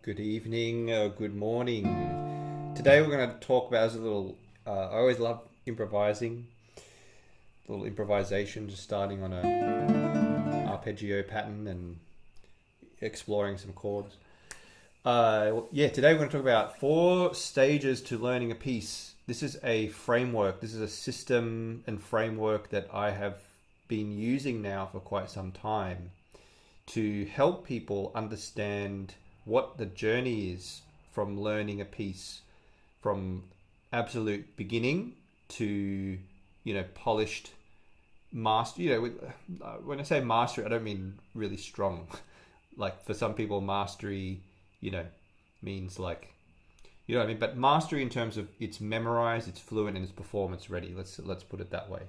Good evening, good morning. Today we're going to talk about as a little. I always love improvising, little improvisation, just starting on a arpeggio pattern and exploring some chords. Today we're going to talk about 4 stages to learning a piece. This is a framework. This is a system and framework that I have been using now for quite some time to help people understand what the journey is from learning a piece from absolute beginning to, polished master. When I say mastery, I don't mean really strong. Like for some people, mastery, means like, what I mean? But mastery in terms of it's memorized, it's fluent, and it's performance ready. Let's put it that way.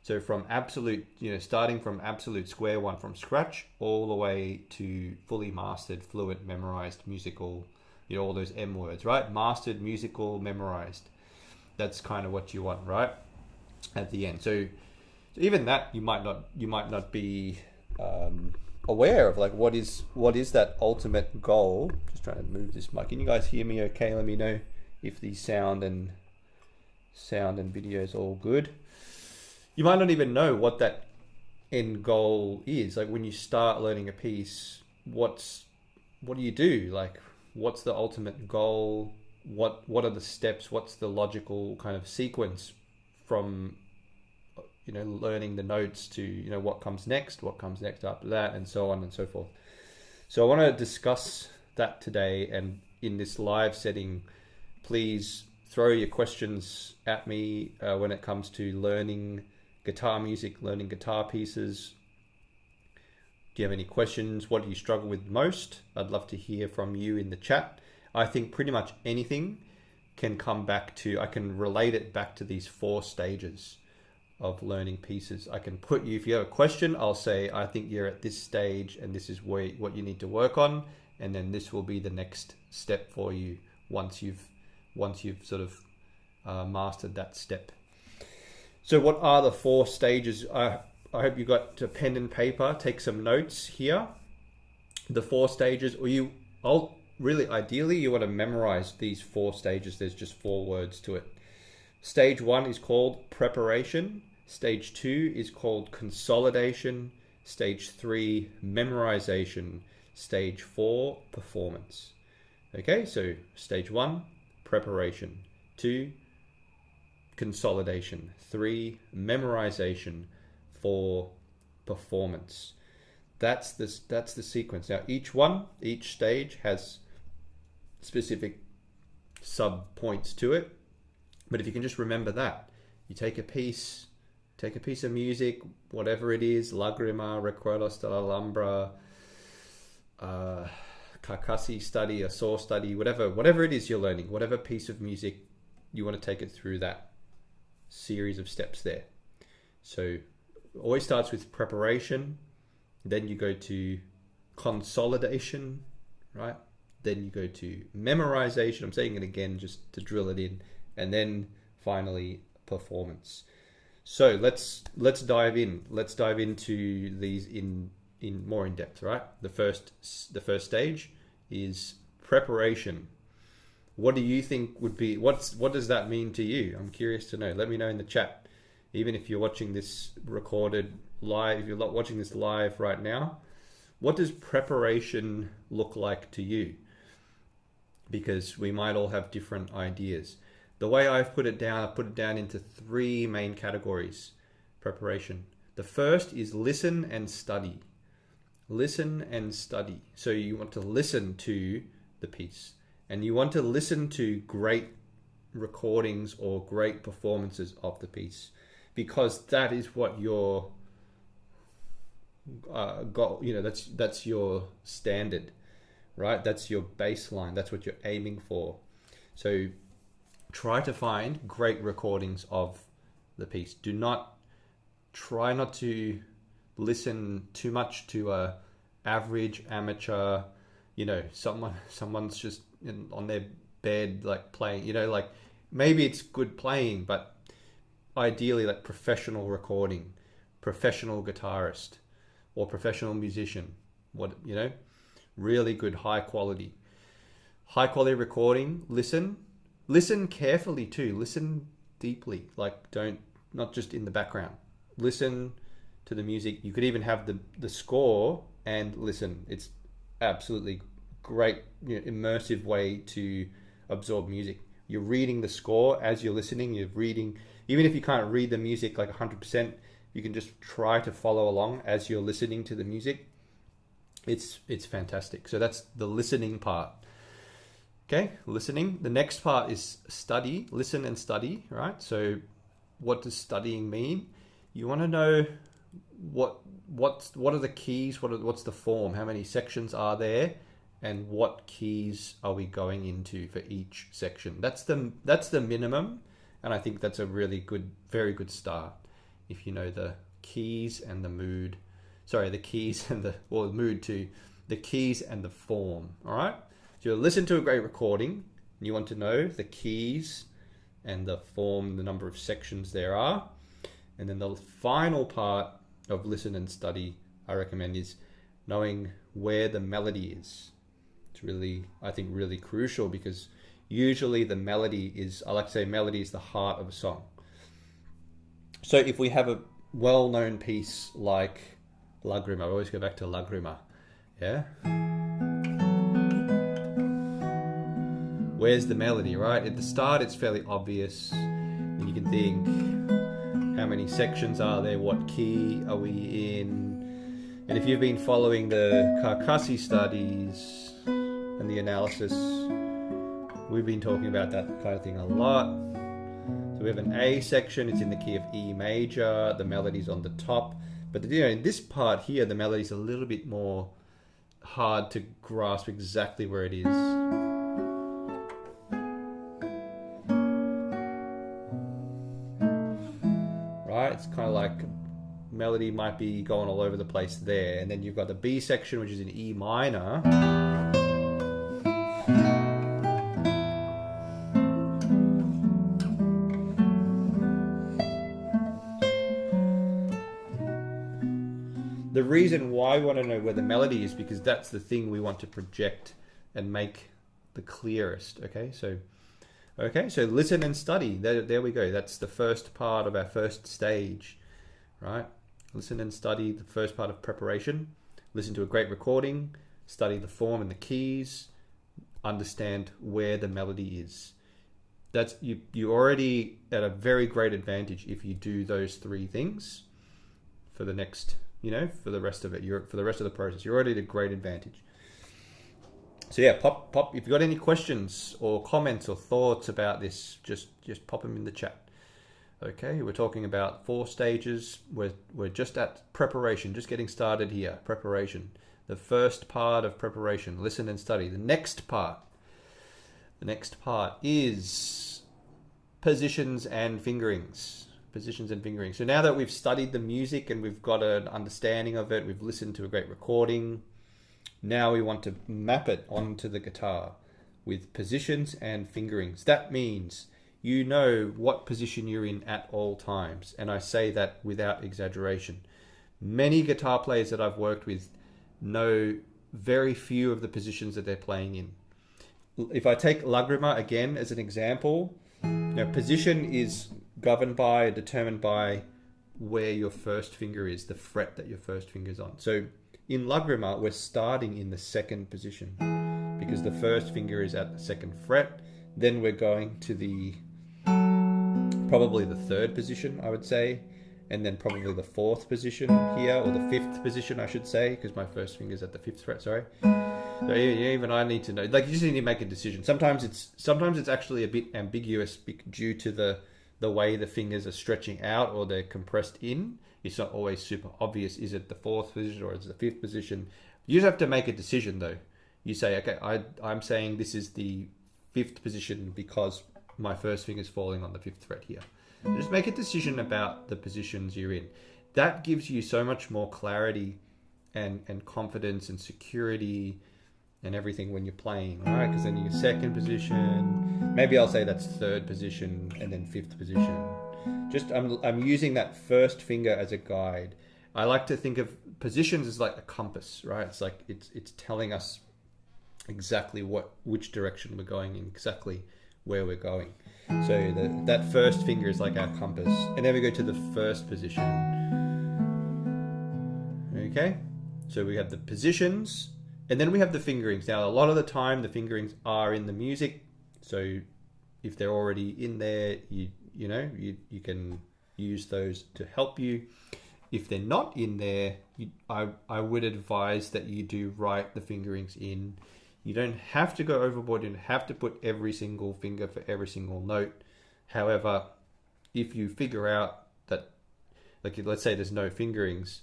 So from absolute, starting from absolute square one from scratch all the way to fully mastered, fluent, memorized, musical, all those M words, right? Mastered, musical, memorized. That's kind of what you want, right? At the end. So even that you might not be aware of, like what is that ultimate goal. Just trying to move this mic. Can you guys hear me okay? Let me know if the sound and video is all good. You might not even know what that end goal is. Like when you start learning a piece, what do you do? Like what's the ultimate goal? What are the steps? What's the logical kind of sequence from learning the notes to what comes next after that, and so on and so forth. So I want to discuss that today, and in this live setting, please throw your questions at me when it comes to learning guitar music, learning guitar pieces. Do you have any questions? What do you struggle with most? I'd love to hear from you in the chat. I think pretty much anything can come back to, I can relate it back to these 4 stages of learning pieces. I can put you, if you have a question, I'll say, I think you're at this stage and this is what you need to work on. And then this will be the next step for you once you've sort of mastered that step. So what are the 4 stages? I hope you got a pen and paper. Take some notes here. The 4 stages, ideally you want to memorize these 4 stages. There's just 4 words to it. Stage 1 is called preparation. Stage 2 is called consolidation. Stage 3, memorization. Stage 4, performance. Okay, so stage 1, preparation. 2, consolidation. 3, memorization. 4, performance. That's the sequence. Now each stage has specific sub points to it, but if you can just remember that, you take a piece of music, whatever it is, Lagrima, Recuerdos de la Alhambra, Carcassi study, a saw study, whatever it is you're learning, whatever piece of music, you want to take it through that series of steps there. So it always starts with preparation, then you go to consolidation, right? Then you go to memorization. I'm saying it again just to drill it in, and then finally performance. So let's dive in. Let's dive into these in more in depth, right? The first stage is preparation. What do you think would be, what does that mean to you? I'm curious to know. Let me know in the chat. Even if you're watching this recorded live, if you're not watching this live right now, what does preparation look like to you? Because we might all have different ideas. The way I've put it down into 3 main categories. Preparation. The first is listen and study. Listen and study. So you want to listen to the piece, and you want to listen to great recordings or great performances of the piece, because that is what your goal, that's your standard, right? That's your baseline. That's what you're aiming for. So try to find great recordings of the piece. Try not to listen too much to a average amateur, someone's just on their bed, like playing, like maybe it's good playing, but ideally like professional recording, professional guitarist or professional musician, really good, high quality. high quality recording, listen carefully too, listen deeply, like not just in the background, listen to the music. You could even have the score and listen. It's absolutely great, immersive way to absorb music. You're reading the score as you're listening. You're reading, even if you can't read the music like 100%, you can just try to follow along as you're listening to the music. It's fantastic. So that's the listening part. Okay, listening. The next part is study, listen and study, right? So what does studying mean? You want to know what are the keys, what's the form, how many sections are there, and what keys are we going into for each section. That's the minimum, and I think that's a really good, very good start. If you know the keys and the mood, the keys and the mood too, the keys and the form. All right. So you listen to a great recording, and you want to know the keys and the form, the number of sections there are, and then the final part of listen and study I recommend is knowing where the melody is. It's really, I think, really crucial, because usually the melody is, I like to say melody is the heart of a song. So if we have a well-known piece like Lagrima, I always go back to Lagrima, yeah? Where's the melody, right? At the start it's fairly obvious, and you can think, how many sections are there? What key are we in? And if you've been following the Carcassi studies and the analysis, we've been talking about that kind of thing a lot. So we have an A section, it's in the key of E major, the melody's on the top. But in this part here, the melody's a little bit more hard to grasp exactly where it is. It's kind of like melody might be going all over the place there, and then you've got the B section, which is in E minor. The reason why we want to know where the melody is, because that's the thing we want to project and make the clearest. Okay, so listen and study. There we go. That's the first part of our first stage, right? Listen and study, the first part of preparation. Listen to a great recording, study the form and the keys, understand where the melody is. That's you already at a very great advantage if you do those three things for the next, for the rest of it. For the rest of the process, you're already at a great advantage. So yeah, pop. If you've got any questions or comments or thoughts about this, just pop them in the chat. Okay, we're talking about 4 stages. We're just at preparation, just getting started here. Preparation, the first part of preparation. Listen and study. The next part is positions and fingerings. So now that we've studied the music and we've got an understanding of it, we've listened to a great recording. Now we want to map it onto the guitar with positions and fingerings. That means you know what position you're in at all times. And I say that without exaggeration. Many guitar players that I've worked with know very few of the positions that they're playing in. If I take Lagrima again as an example, position is governed by, determined by where your first finger is, the fret that your first finger is on. So in Lagrima, we're starting in the 2nd position because the first finger is at the 2nd fret. Then we're going to probably the 3rd position, I would say, and then probably the 4th position here, or the 5th position, I should say, because my first finger's at the 5th fret. Sorry. So even I need to know. Like, you just need to make a decision. Sometimes it's actually a bit ambiguous due to the way the fingers are stretching out or they're compressed in. It's not always super obvious. Is it the 4th position or is it the 5th position? You just have to make a decision though. You say, okay, I'm saying this is the 5th position because my first finger's falling on the 5th fret here. So just make a decision about the positions you're in. That gives you so much more clarity and confidence and security and everything when you're playing, right? Because then your 2nd position, maybe I'll say that's 3rd position and then 5th position. Just I'm using that first finger as a guide. I like to think of positions as like a compass, right? It's like it's telling us exactly which direction we're going in, exactly where we're going. So that first finger is like our compass, and then we go to the first position. Okay, so we have the positions, and then we have the fingerings. Now, a lot of the time, the fingerings are in the music, so if they're already in there, you can use those to help you. If they're not in there, I would advise that you do write the fingerings in. You don't have to go overboard. You don't have to put every single finger for every single note. However, if you figure out that, like, let's say there's no fingerings,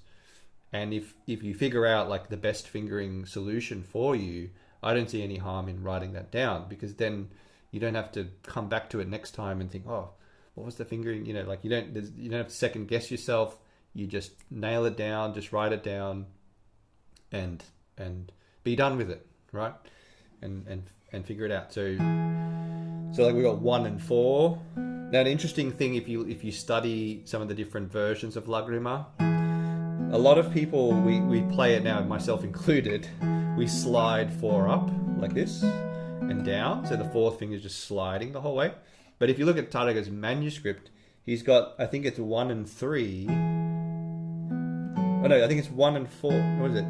and if you figure out like the best fingering solution for you, I don't see any harm in writing that down, because then you don't have to come back to it next time and think, oh, what was the fingering? Like you don't have to second guess yourself. You just nail it down, just write it down, and be done with it, right? And figure it out. So like we got 1 and 4. Now, an interesting thing, if you study some of the different versions of Lagrima, a lot of people, we play it now, myself included, we slide 4 up like this and down, so the 4th finger is just sliding the whole way. But if you look at Tadaga's manuscript, he's got, I think it's 1 and 3. Oh no, I think it's 1 and 4. What is it?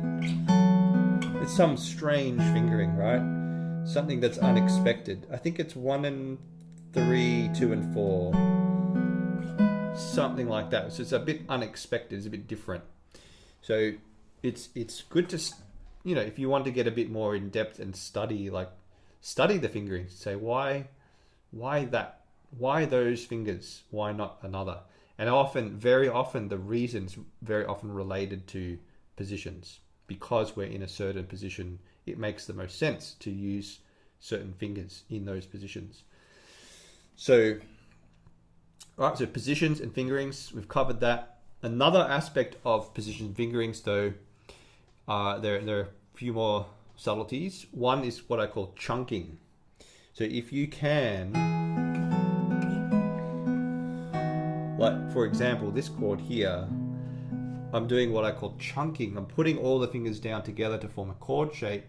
It's some strange fingering, right? Something that's unexpected. I think it's 1 and 3, 2 and 4. Something like that. So it's a bit unexpected. It's a bit different. So it's good to, if you want to get a bit more in depth and study the fingering. Say why that? Why those fingers? Why not another? And very often, the reasons very often related to positions. Because we're in a certain position, it makes the most sense to use certain fingers in those positions. So, all right, so positions and fingerings, we've covered that. Another aspect of positions and fingerings, though, there are a few more subtleties. One is what I call chunking. So if you can, like for example, this chord here, I'm doing what I call chunking. I'm putting all the fingers down together to form a chord shape,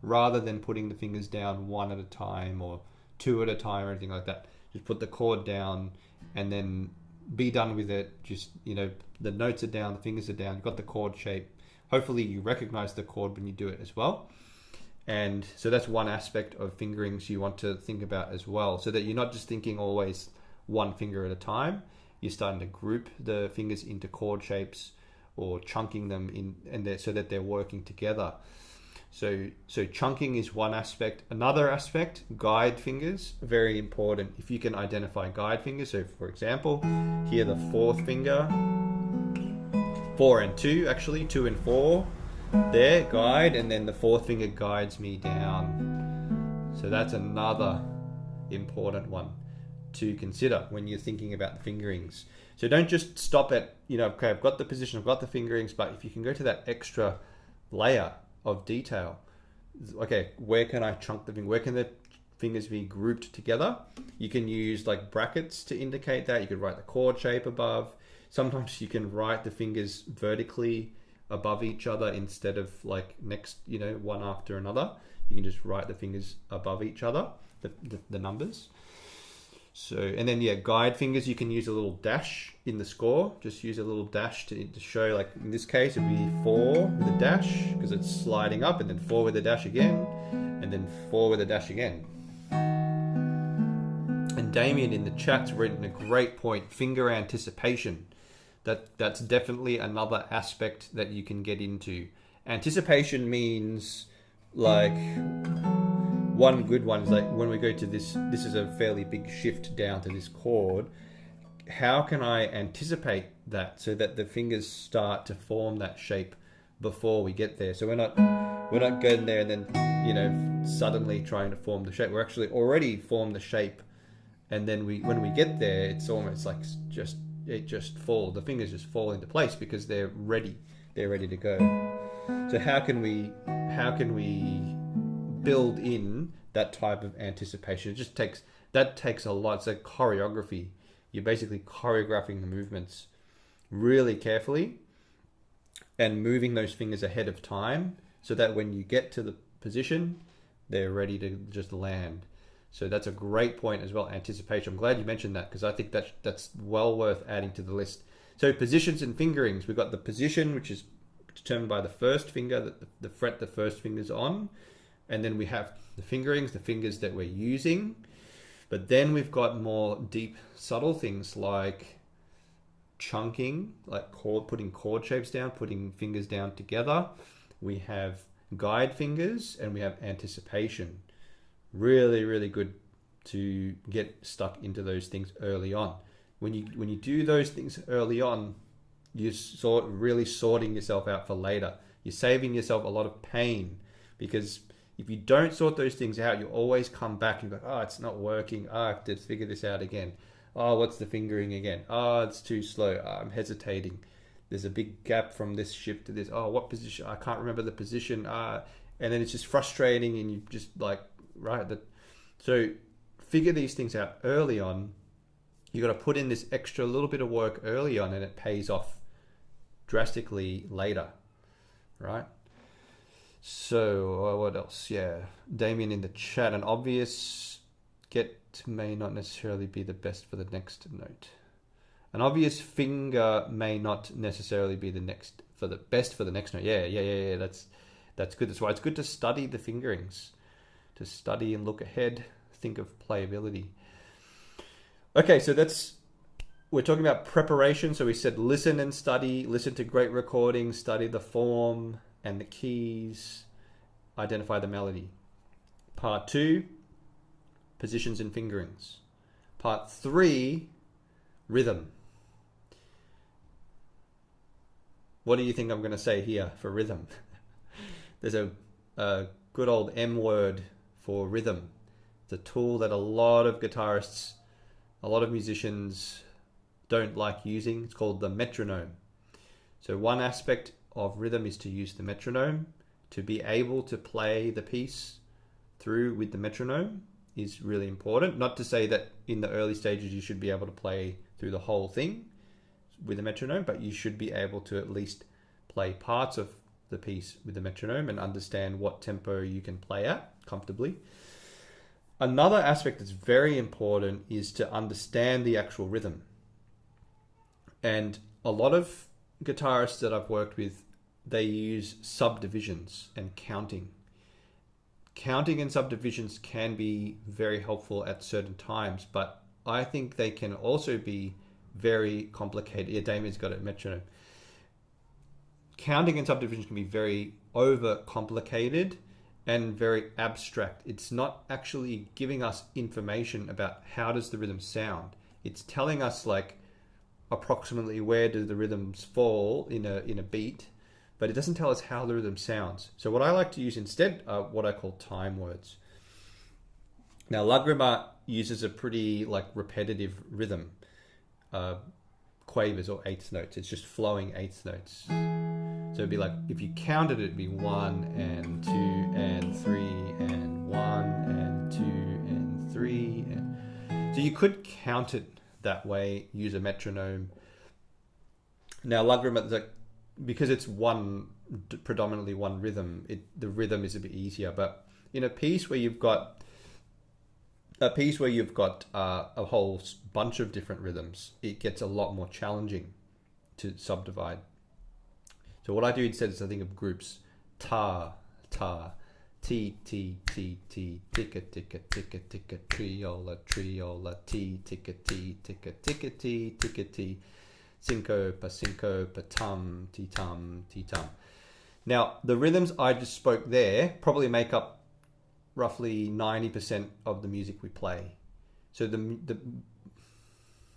rather than putting the fingers down 1 at a time or 2 at a time or anything like that. Just put the chord down and then be done with it. Just, the notes are down, the fingers are down, you've got the chord shape. Hopefully you recognize the chord when you do it as well. And so that's one aspect of fingerings you want to think about as well, so that you're not just thinking always one finger at a time. You're starting to group the fingers into chord shapes, or chunking them in, so that they're working together. So chunking is one aspect. Another aspect, guide fingers, very important. If you can identify guide fingers, so for example, here the 4th finger, 4 and 2 actually, 2 and 4, there, guide, and then the 4th finger guides me down. So that's another important one to consider when you're thinking about the fingerings. So don't just stop at, okay, I've got the position, I've got the fingerings, but if you can go to that extra layer of detail, okay, where can I chunk the finger? Where can the fingers be grouped together? You can use like brackets to indicate that. You could write the chord shape above. Sometimes you can write the fingers vertically above each other instead of like next, one after another. You can just write the fingers above each other, the numbers. So, and then guide fingers, you can use a little dash in the score. Just use a little dash to show, like in this case, it'd be 4 with a dash because it's sliding up, and then 4 with a dash again, and then 4 with a dash again. And Damien in the chat's written a great point, finger anticipation. That's definitely another aspect that you can get into. Anticipation means like, one good one is like when we go to this is a fairly big shift down to this chord. How can I anticipate that so that the fingers start to form that shape before we get there? So we're not going there and then suddenly trying to form the shape. We're actually already formed the shape, and then when we get there, it's almost like the fingers just fall into place because they're ready to go. So how can we build in that type of anticipation? It just takes a lot. It's like choreography. You're basically choreographing the movements really carefully and moving those fingers ahead of time, so that when you get to the position, they're ready to just land. So that's a great point as well, anticipation. I'm glad you mentioned that, because I think that's well worth adding to the list. So positions and fingerings. We've got the position, which is determined by the first finger, the fret the first finger's on. And then we have the fingerings, the fingers that we're using. But then we've got more deep, subtle things like chunking, like putting chord shapes down, putting fingers down together. We have guide fingers, and we have anticipation. Really, really good to get stuck into those things early on. When you do those things early on, you're really sorting yourself out for later. You're saving yourself a lot of pain, because if you don't sort those things out, you always come back and go, oh, it's not working. Oh, I have to figure this out again. Oh, what's the fingering again? Oh, it's too slow. Oh, I'm hesitating. There's a big gap from this shift to this. Oh, what position? I can't remember the position. And then it's just frustrating, and you just like, right. So figure these things out early on. You got to put in this extra little bit of work early on, and it pays off drastically later, right? So what else? Yeah, Damien in the chat. An obvious get may not necessarily be the best for the next note. An obvious finger may not necessarily be the best for the next note. Yeah. That's good. That's why it's good to study the fingerings, to study and look ahead, think of playability. Okay, so we're talking about preparation. So we said listen and study, listen to great recordings, study the form and the keys, identify the melody. Part 2, positions and fingerings. Part 3, rhythm. What do you think I'm going to say here for rhythm? There's a good old M word for rhythm. It's a tool that a lot of guitarists, a lot of musicians don't like using. It's called the metronome. So one aspect of rhythm is to use the metronome. To be able to play the piece through with the metronome is really important. Not to say that in the early stages you should be able to play through the whole thing with the metronome, but you should be able to at least play parts of the piece with the metronome and understand what tempo you can play at comfortably. Another aspect that's very important is to understand the actual rhythm. And a lot of guitarists that I've worked with, they use subdivisions and counting. Counting and subdivisions can be very helpful at certain times, but I think they can also be very complicated. Yeah, Damien's got it, metronome. Counting and subdivisions can be very over-complicated and very abstract. It's not actually giving us information about how does the rhythm sound. It's telling us like approximately where do the rhythms fall in a beat, but it doesn't tell us how the rhythm sounds. So what I like to use instead are what I call time words. Now Lagrima uses a pretty like repetitive rhythm, quavers or eighth notes. It's just flowing eighth notes. So it'd be like, if you counted it, it'd be 1 and 2 and 3 and 1 and 2 and 3. So you could count it that way, use a metronome. Now Lagrima, because it's predominantly one rhythm, the rhythm is a bit easier. But in a piece where you've got a whole bunch of different rhythms, it gets a lot more challenging to subdivide. So what I do instead is I think of groups: ta, ta, ti, ti, ti, ti, ticka, ticka, ticka, ticka, triola, triola, ti, ticka, ti, ticka, ticka, ti, ticka, ti, syncopa, syncopa, tum, ti, tum, ti, tum. Now, the rhythms I just spoke there probably make up roughly 90% of the music we play. So the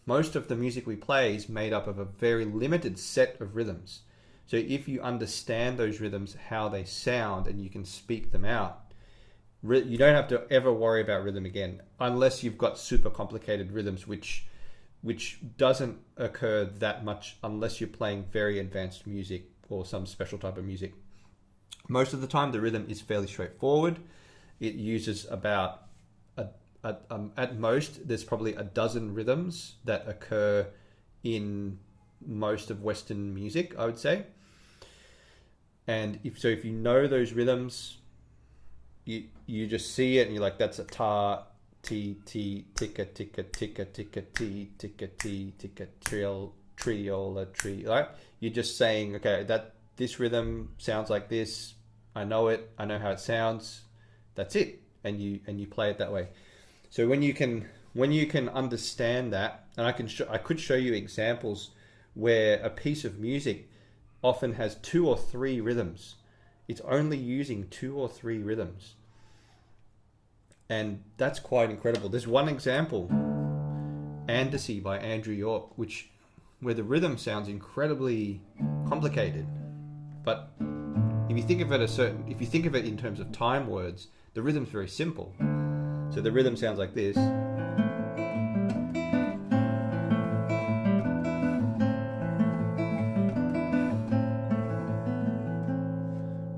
most of the music we play is made up of a very limited set of rhythms. So if you understand those rhythms, how they sound, and you can speak them out, you don't have to ever worry about rhythm again, unless you've got super complicated rhythms, which doesn't occur that much unless you're playing very advanced music or some special type of music. Most of the time, the rhythm is fairly straightforward. It uses about, at most, there's probably a dozen rhythms that occur in most of Western music, I would say. And if you know those rhythms, you just see it and you're like, that's a ta, ti, ti, ticka, ticka, ticka, ticka, ti, ticka, ti, ticka, triola, right? You're just saying, okay, that this rhythm sounds like this. I know it. I know how it sounds. That's it. And you play it that way. So when you can understand that, and I could show you examples where a piece of music often has 2 or 3 rhythms. It's only using 2 or 3 rhythms. And that's quite incredible. There's one example, Andersy by Andrew York, where the rhythm sounds incredibly complicated. But if you think of it in terms of time words, the rhythm's very simple. So the rhythm sounds like this.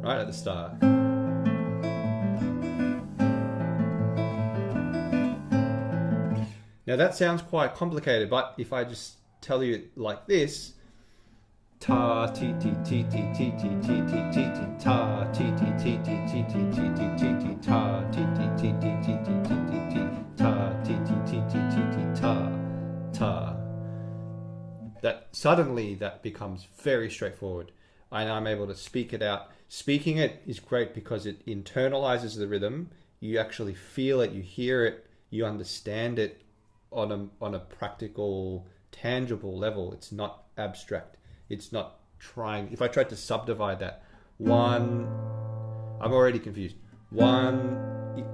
Right at the start. Now that sounds quite complicated, but if I just tell you it like this, ta ti ti ti ti ti ti ti ti ti ti ta ti ti ti ti ti ti ti ti ti ti ta ti ti ti ti ti ti ti ti ti ta ti ti ti ti ti ti ta ta. That suddenly that becomes very straightforward, and I'm able to speak it out. Speaking it is great because it internalizes the rhythm. You actually feel it, you hear it, you understand it on a practical, tangible level. It's not abstract. It's not trying. If I tried to subdivide that, I'm already confused. 1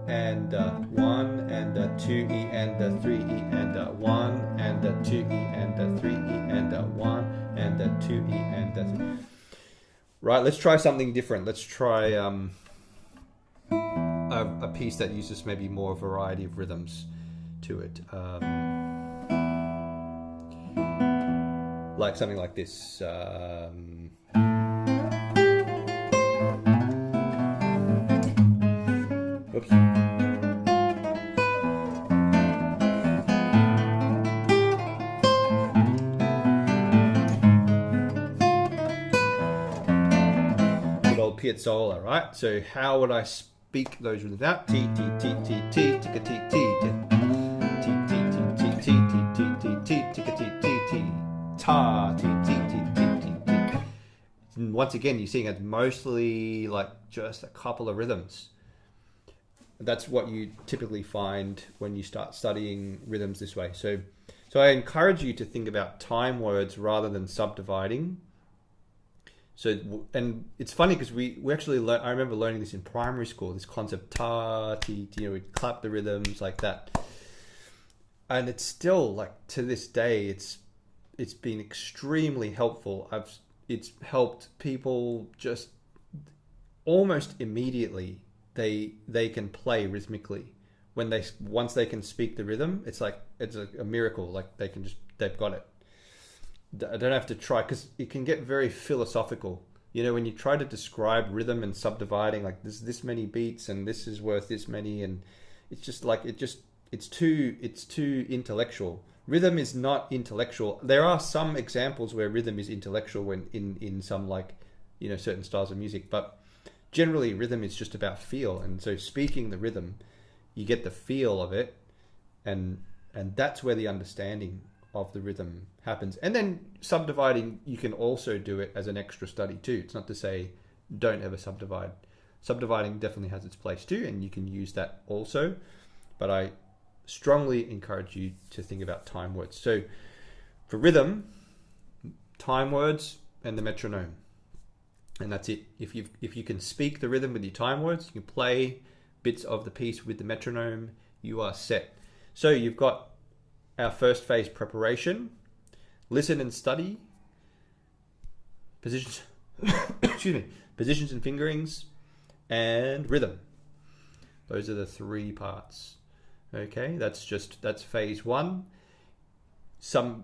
and 1 and 2 E and 3 E and 1 and 2 E and 3 E and 1 and 2 E and 3. Right, let's try something different. Let's try a piece that uses maybe more variety of rhythms to it. Like something like this. Oops. Good old Piazzolla, right? So how would I speak those rhythms out? T, T, T, T, T, T, T, T, T, ta, ti, ti, ti, ti, ti, ti. And once again, you're seeing it's mostly like just a couple of rhythms. That's what you typically find when you start studying rhythms this way. So I encourage you to think about time words rather than subdividing. So, and it's funny because we actually I remember learning this in primary school, this concept ta, ti, ti, we'd clap the rhythms like that. And it's still, like, to this day, it's been extremely helpful. It's helped people just almost immediately. They can play rhythmically once they can speak the rhythm. It's like it's a miracle. Like they've got it. I don't have to try, because it can get very philosophical. You know, when you try to describe rhythm and subdividing, like there's this many beats and this is worth this many, and it's just like it's too intellectual. Rhythm is not intellectual. There are some examples where rhythm is intellectual when in some, like, you know, certain styles of music, but generally rhythm is just about feel. And so speaking the rhythm, you get the feel of it, and that's where the understanding of the rhythm happens. And then subdividing, you can also do it as an extra study too. It's not to say don't ever subdivide. Subdividing definitely has its place too, and you can use that also. But I strongly encourage you to think about time words. So for rhythm, time words and the metronome, and that's it. If you can speak the rhythm with your time words, you can play bits of the piece with the metronome, you are set. So you've got our first phase: preparation, listen and study, positions excuse me, positions and fingerings, and rhythm. Those are the 3 parts. Okay, that's phase 1. Some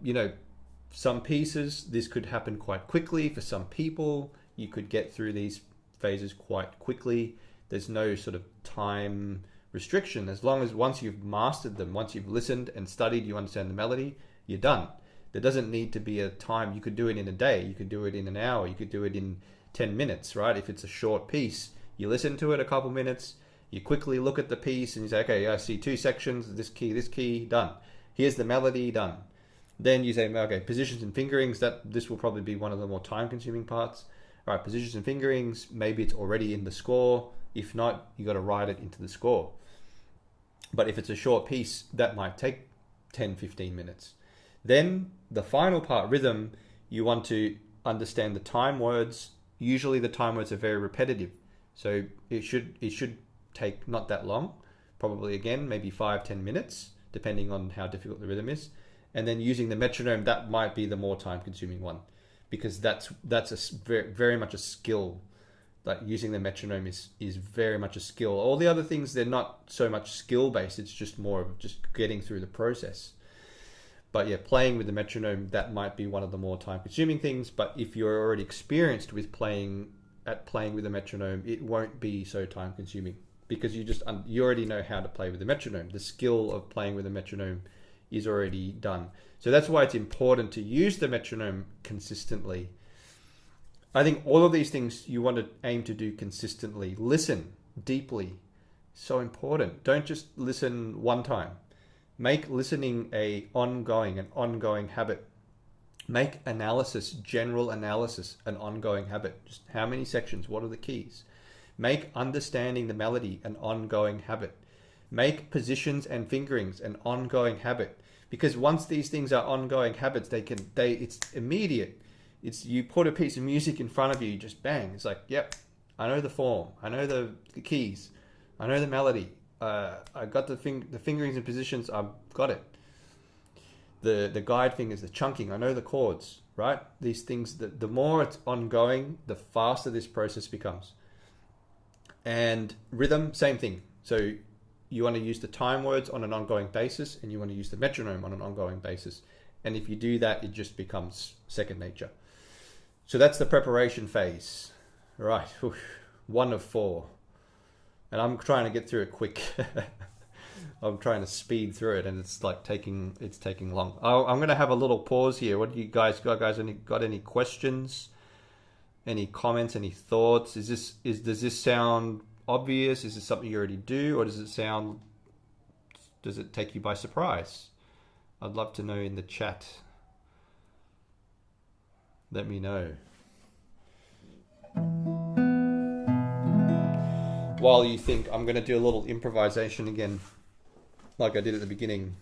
pieces, this could happen quite quickly. For some people, you could get through these phases quite quickly. There's no sort of time restriction. As long as once you've mastered them, once you've listened and studied, you understand the melody, you're done. There doesn't need to be a time. You could do it in a day. You could do it in an hour. You could do it in 10 minutes, right? If it's a short piece, you listen to it a couple minutes, You quickly look at the piece and you say, okay, I see 2 sections, this key, done. Here's the melody, done. Then you say, okay, positions and fingerings, this will probably be one of the more time-consuming parts. All right, positions and fingerings, maybe it's already in the score. If not, you got to write it into the score. But if it's a short piece, that might take 10, 15 minutes. Then the final part, rhythm, you want to understand the time words. Usually the time words are very repetitive. So it should take not that long, probably again, maybe 5, 10 minutes, depending on how difficult the rhythm is. And then using the metronome, that might be the more time consuming one, because that's very much a skill. Like using the metronome is very much a skill. All the other things, they're not so much skill based. It's just more of just getting through the process. But yeah, playing with the metronome, that might be one of the more time consuming things. But if you're already experienced with playing with the metronome, it won't be so time consuming, because you already know how to play with the metronome. The skill of playing with the metronome is already done. So that's why it's important to use the metronome consistently. I think all of these things you want to aim to do consistently. Listen deeply. So important. Don't just listen one time. Make listening an ongoing habit. Make analysis, general analysis, an ongoing habit. Just how many sections? What are the keys? Make understanding the melody an ongoing habit. Make positions and fingerings an ongoing habit. Because once these things are ongoing habits, it's immediate. It's you put a piece of music in front of you, just bang. It's like, yep, I know the form. I know the keys. I know the melody. I got the fingerings and positions. I've got it. The guide fingers, the chunking. I know the chords, right? These things, the more it's ongoing, the faster this process becomes. And rhythm, same thing. So you want to use the time words on an ongoing basis, and you want to use the metronome on an ongoing basis. And if you do that, it just becomes second nature. So that's the preparation phase. Right, 1 of 4. And I'm trying to get through it quick. I'm trying to speed through it, and it's like taking long. I'm going to have a little pause here. What do you guys got? Got any questions? Any comments? Any thoughts? Does this sound obvious? Is this something you already do, or does it take you by surprise? I'd love to know in the chat. Let me know. While you think, I'm going to do a little improvisation again, like I did at the beginning.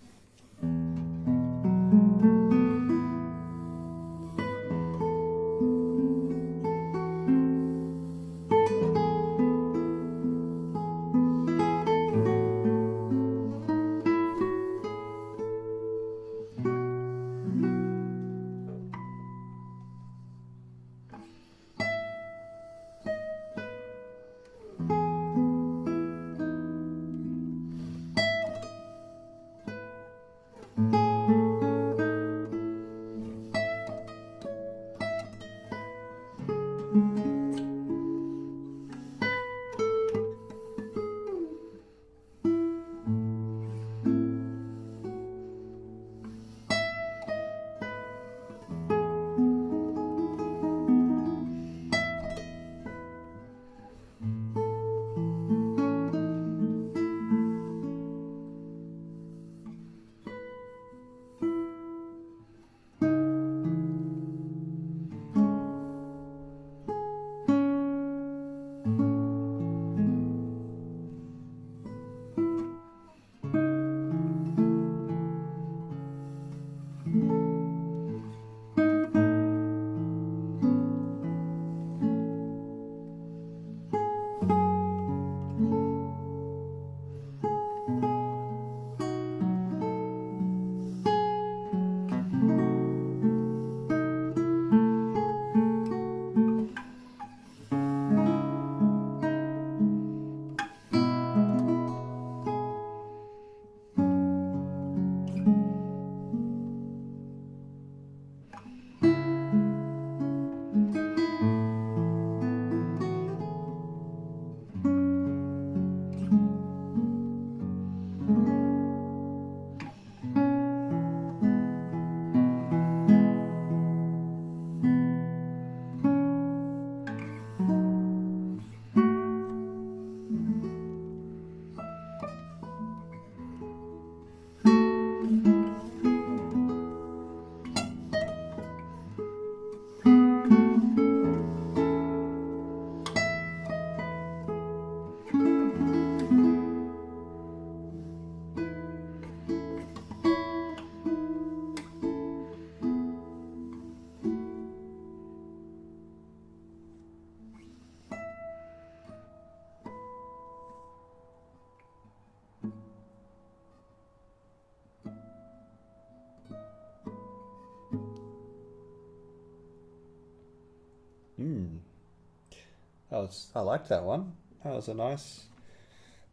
I liked that one. That was a nice.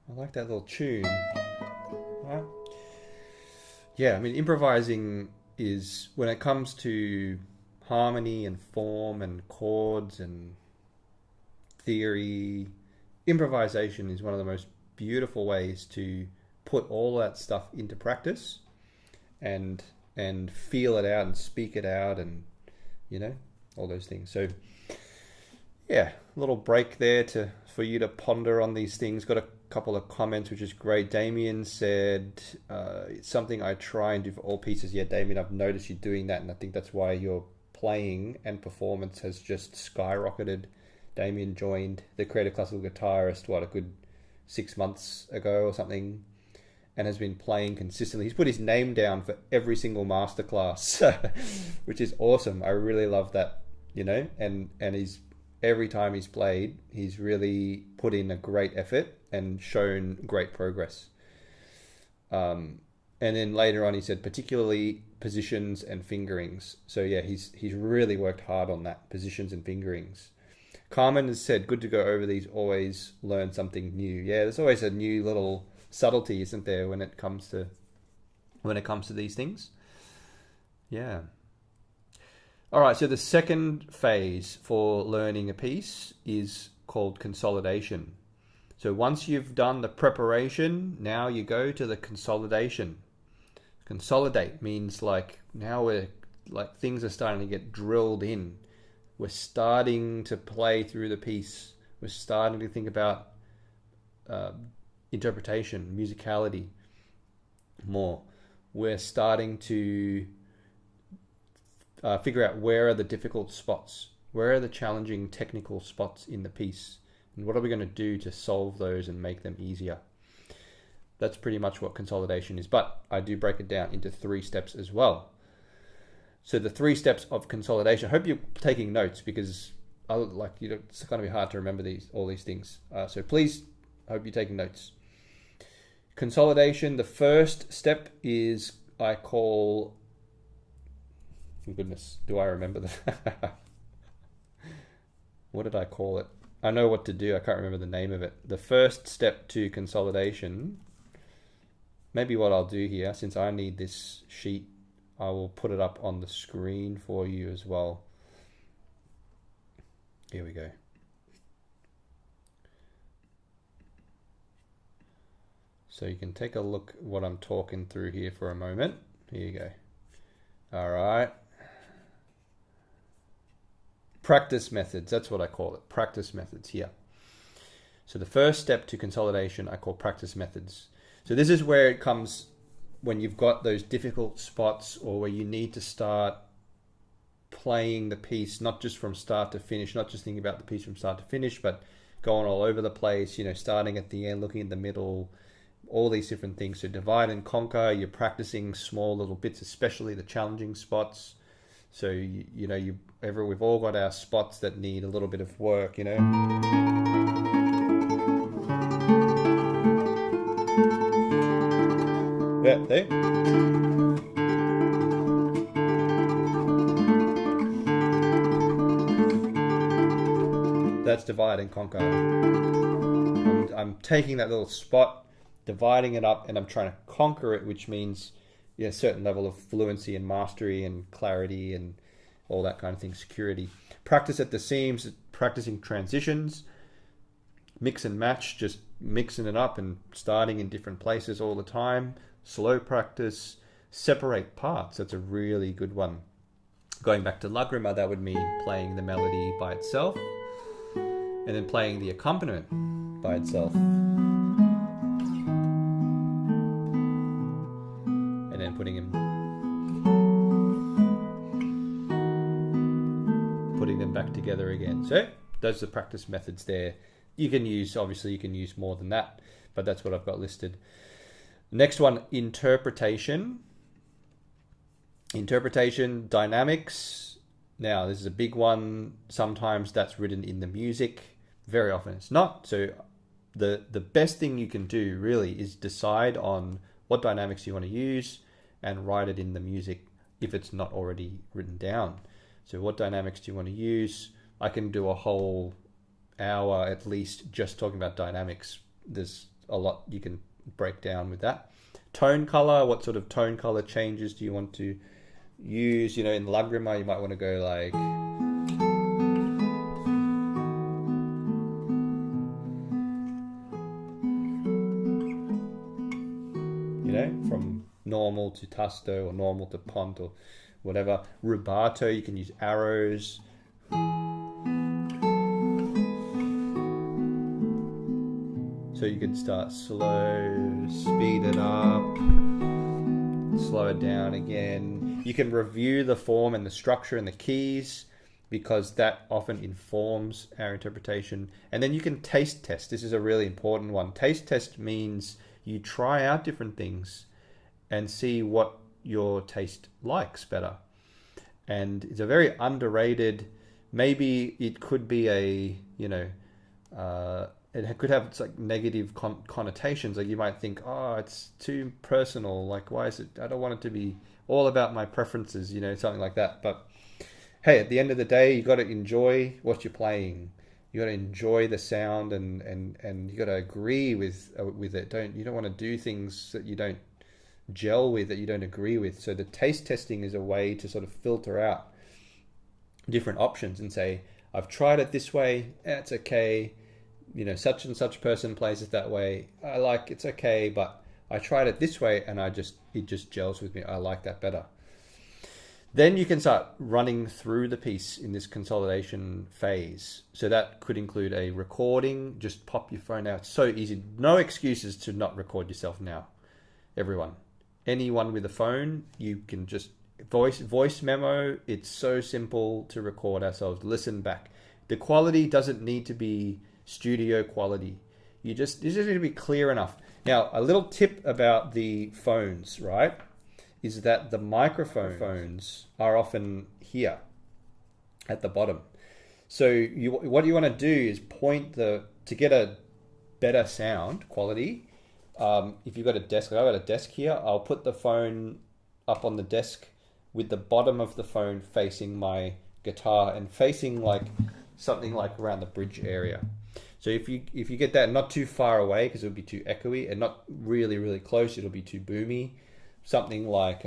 I like that little tune. Right. Yeah, I mean, improvising is, when it comes to harmony and form and chords and theory, improvisation is one of the most beautiful ways to put all that stuff into practice and feel it out and speak it out, and all those things. So yeah, a little break there for you to ponder on these things. Got a couple of comments, which is great. Damien said, it's something I try and do for all pieces. Yeah, Damien, I've noticed you doing that, and I think that's why your playing and performance has just skyrocketed. Damien joined the Creative Classical Guitarist, a good 6 months ago or something, and has been playing consistently. He's put his name down for every single masterclass, which is awesome. I really love that, and he's, every time he's played, he's really put in a great effort and shown great progress. And then later on, he said particularly positions and fingerings. So yeah, he's really worked hard on that, positions and fingerings. Carmen has said, good to go over these, always learn something new. Yeah, there's always a new little subtlety, isn't there, when it comes to these things. Yeah. All right, so the second phase for learning a piece is called consolidation. So once you've done the preparation, now you go to the consolidation. Consolidate means now we're things are starting to get drilled in. We're starting to play through the piece. We're starting to think about interpretation, musicality more. We're starting to figure out where are the difficult spots, where are the challenging technical spots in the piece, and what are we going to do to solve those and make them easier. That's pretty much what consolidation is, but I do break it down into 3 steps as well. So the 3 steps of consolidation, I hope you're taking notes, because it's going to be hard to remember all these things. So please, I hope you're taking notes. Consolidation, the first step is, I call, oh goodness, do I remember that? What did I call it? I know what to do, I can't remember the name of it. The first step to consolidation, maybe what I'll do here, since I need this sheet, I will put it up on the screen for you as well. Here we go. So you can take a look at what I'm talking through here for a moment. Here you go. All right. Practice methods, that's what I call it. Practice methods here. So the first step to consolidation, I call practice methods. So this is where it comes when you've got those difficult spots, or where you need to start playing the piece, not just from start to finish, not just thinking about the piece from start to finish, but going all over the place, starting at the end, looking at the middle, all these different things. So divide and conquer, you're practicing small little bits, especially the challenging spots. So, we've all got our spots that need a little bit of work, Yeah, there. That's divide and conquer. I'm taking that little spot, dividing it up, and I'm trying to conquer it, which means a certain level of fluency and mastery and clarity and all that kind of thing, security. Practice at the seams, practicing transitions, mix and match, just mixing it up and starting in different places all the time. Slow practice, separate parts, that's a really good one. Going back to Lagrima, that would mean playing the melody by itself and then playing the accompaniment by itself. And then putting them back together again. So those are the practice methods there. You can use more than that, but that's what I've got listed. Next one, interpretation. Interpretation, dynamics. Now, this is a big one. Sometimes that's written in the music. Very often it's not. So the best thing you can do really is decide on what dynamics you want to use and write it in the music if it's not already written down. So what dynamics do you want to use? I can do a whole hour at least just talking about dynamics. There's a lot you can break down with that. Tone color, what sort of tone color changes do you want to use? You know, in Lagrima, you might want to go like, you know, from normal to tasto or normal to pont or whatever. Rubato, you can use arrows. So you can start slow, speed it up, slow it down again. You can review the form and the structure and the keys, because that often informs our interpretation. And then you can taste test. This is a really important one. Taste test means you try out different things and see what your taste likes better. And it's a very underrated, maybe it could be a, you know, it could have like negative connotations. Like you might think, oh, it's too personal. Like, why is it? I don't want it to be all about my preferences, you know, something like that. But hey, at the end of the day, you got to enjoy what you're playing. You got to enjoy the sound, and you got to agree with it. You don't want to do things that you don't gel with, that you don't agree with. So the taste testing is a way to sort of filter out different options and say, I've tried it this way, it's okay. You know, such and such person plays it that way. I like, it's okay, but I tried it this way and it just gels with me. I like that better. Then you can start running through the piece in this consolidation phase. So that could include a recording. Just pop your phone out. It's so easy. No excuses to not record yourself now. Everyone. Anyone with a phone, you can just voice memo. It's so simple to record ourselves. Listen back. The quality doesn't need to be studio quality. You just need to be clear enough. Now, a little tip about the phones, right, is that the microphones are often here at the bottom. So what you want to do is point to get a better sound quality. If you've got a desk, I've got a desk here, I'll put the phone up on the desk with the bottom of the phone facing my guitar and facing like something like around the bridge area. So if you get that not too far away, because it would be too echoey, and not really, really close, it'll be too boomy. Something like,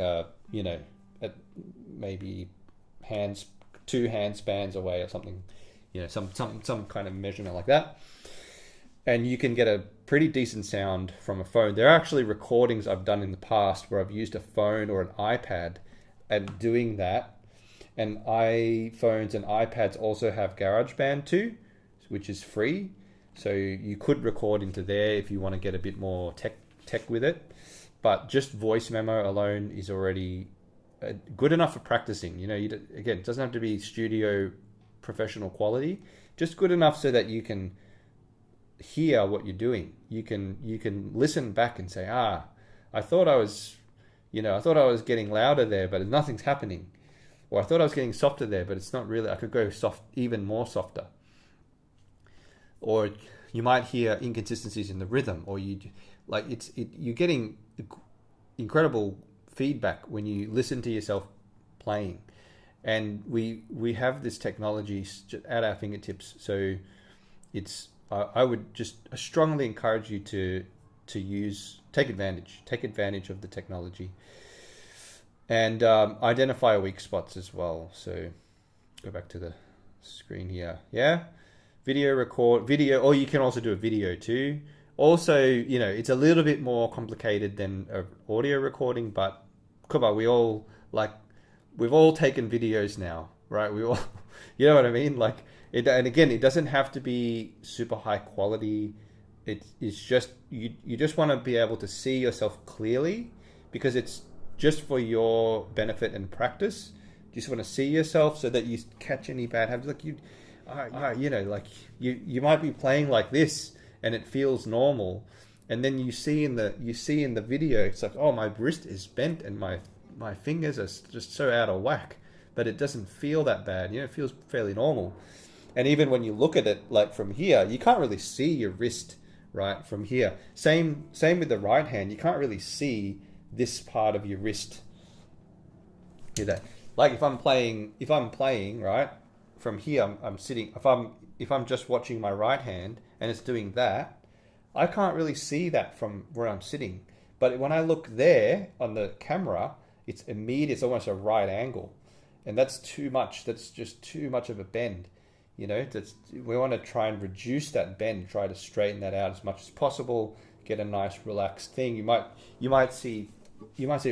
you know, maybe two hand spans away or something, you know, some kind of measurement like that. And you can get a pretty decent sound from a phone. There are actually recordings I've done in the past where I've used a phone or an iPad and doing that. And iPhones and iPads also have GarageBand too, which is free. So you could record into there if you want to get a bit more tech with it. But just voice memo alone is already good enough for practicing. You know, again, it doesn't have to be studio professional quality. Just good enough so that you can hear what you're doing. You can listen back and say, I thought I was getting louder there, but nothing's happening. Or I thought I was getting softer there, but it's not really. I could go even more softer. Or you might hear inconsistencies in the rhythm, or you're getting incredible feedback when you listen to yourself playing. And we have this technology at our fingertips, so I would just strongly encourage you to take advantage of the technology, and identify weak spots as well. So go back to the screen here. Yeah. Video, or you can also do a video too. Also, you know, it's a little bit more complicated than an audio recording, but come on, we've all taken videos now, right? We all, you know what I mean? Like, and again, it doesn't have to be super high quality. It's just, you just want to be able to see yourself clearly, because it's just for your benefit and practice. You just want to see yourself so that you catch any bad habits. Like you know, like you might be playing like this and it feels normal, and then you see in the video, it's like, oh, my wrist is bent and my fingers are just so out of whack, but it doesn't feel that bad. You know, it feels fairly normal. And even when you look at it, like from here, you can't really see your wrist right from here. Same with the right hand. You can't really see this part of your wrist. Hear that? Like if I'm playing right from here, I'm sitting. If I'm if I'm just watching my right hand and it's doing that, I can't really see that from where I'm sitting. But when I look there on the camera, it's immediate. It's almost a right angle, and that's too much. That's just too much of a bend. You know, we want to try and reduce that bend, try to straighten that out as much as possible. Get a nice relaxed thing. You might see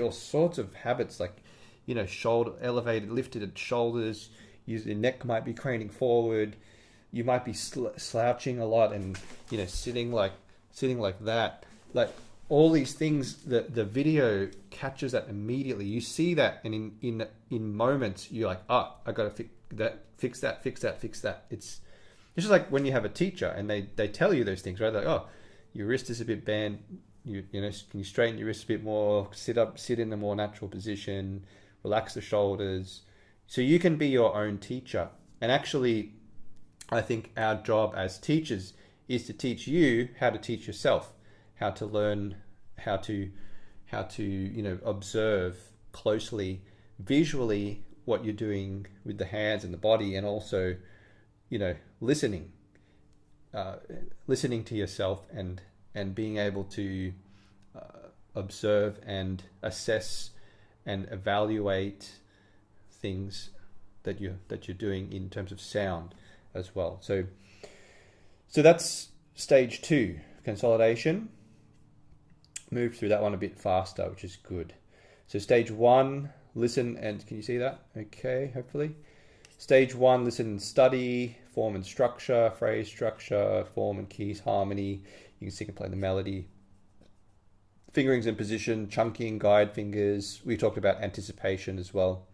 all sorts of habits, like, you know, shoulder elevated, lifted shoulders. Your neck might be craning forward. You might be slouching a lot, and, you know, sitting like that. Like, all these things, the video captures that immediately. You see that, and in moments you're like, I gotta fix that. It's just like when you have a teacher and they tell you those things, right? Like, oh, your wrist is a bit bent. You know, can you straighten your wrist a bit more? Sit in a more natural position. Relax the shoulders. So you can be your own teacher. And actually, I think our job as teachers is to teach you how to teach yourself, how to learn, how to you know, observe closely, visually what you're doing with the hands and the body, and also, you know, listening to yourself, and being able to observe and assess and evaluate things that you're doing in terms of sound as well. So that's stage 2, consolidation. Move through that one a bit faster, which is good. So stage 1, listen, and can you see that? Okay, hopefully. Stage 1, listen and study, form and structure, phrase structure, form and keys, harmony. You can sing and play the melody. Fingerings and position, chunking, guide fingers. We talked about anticipation as well.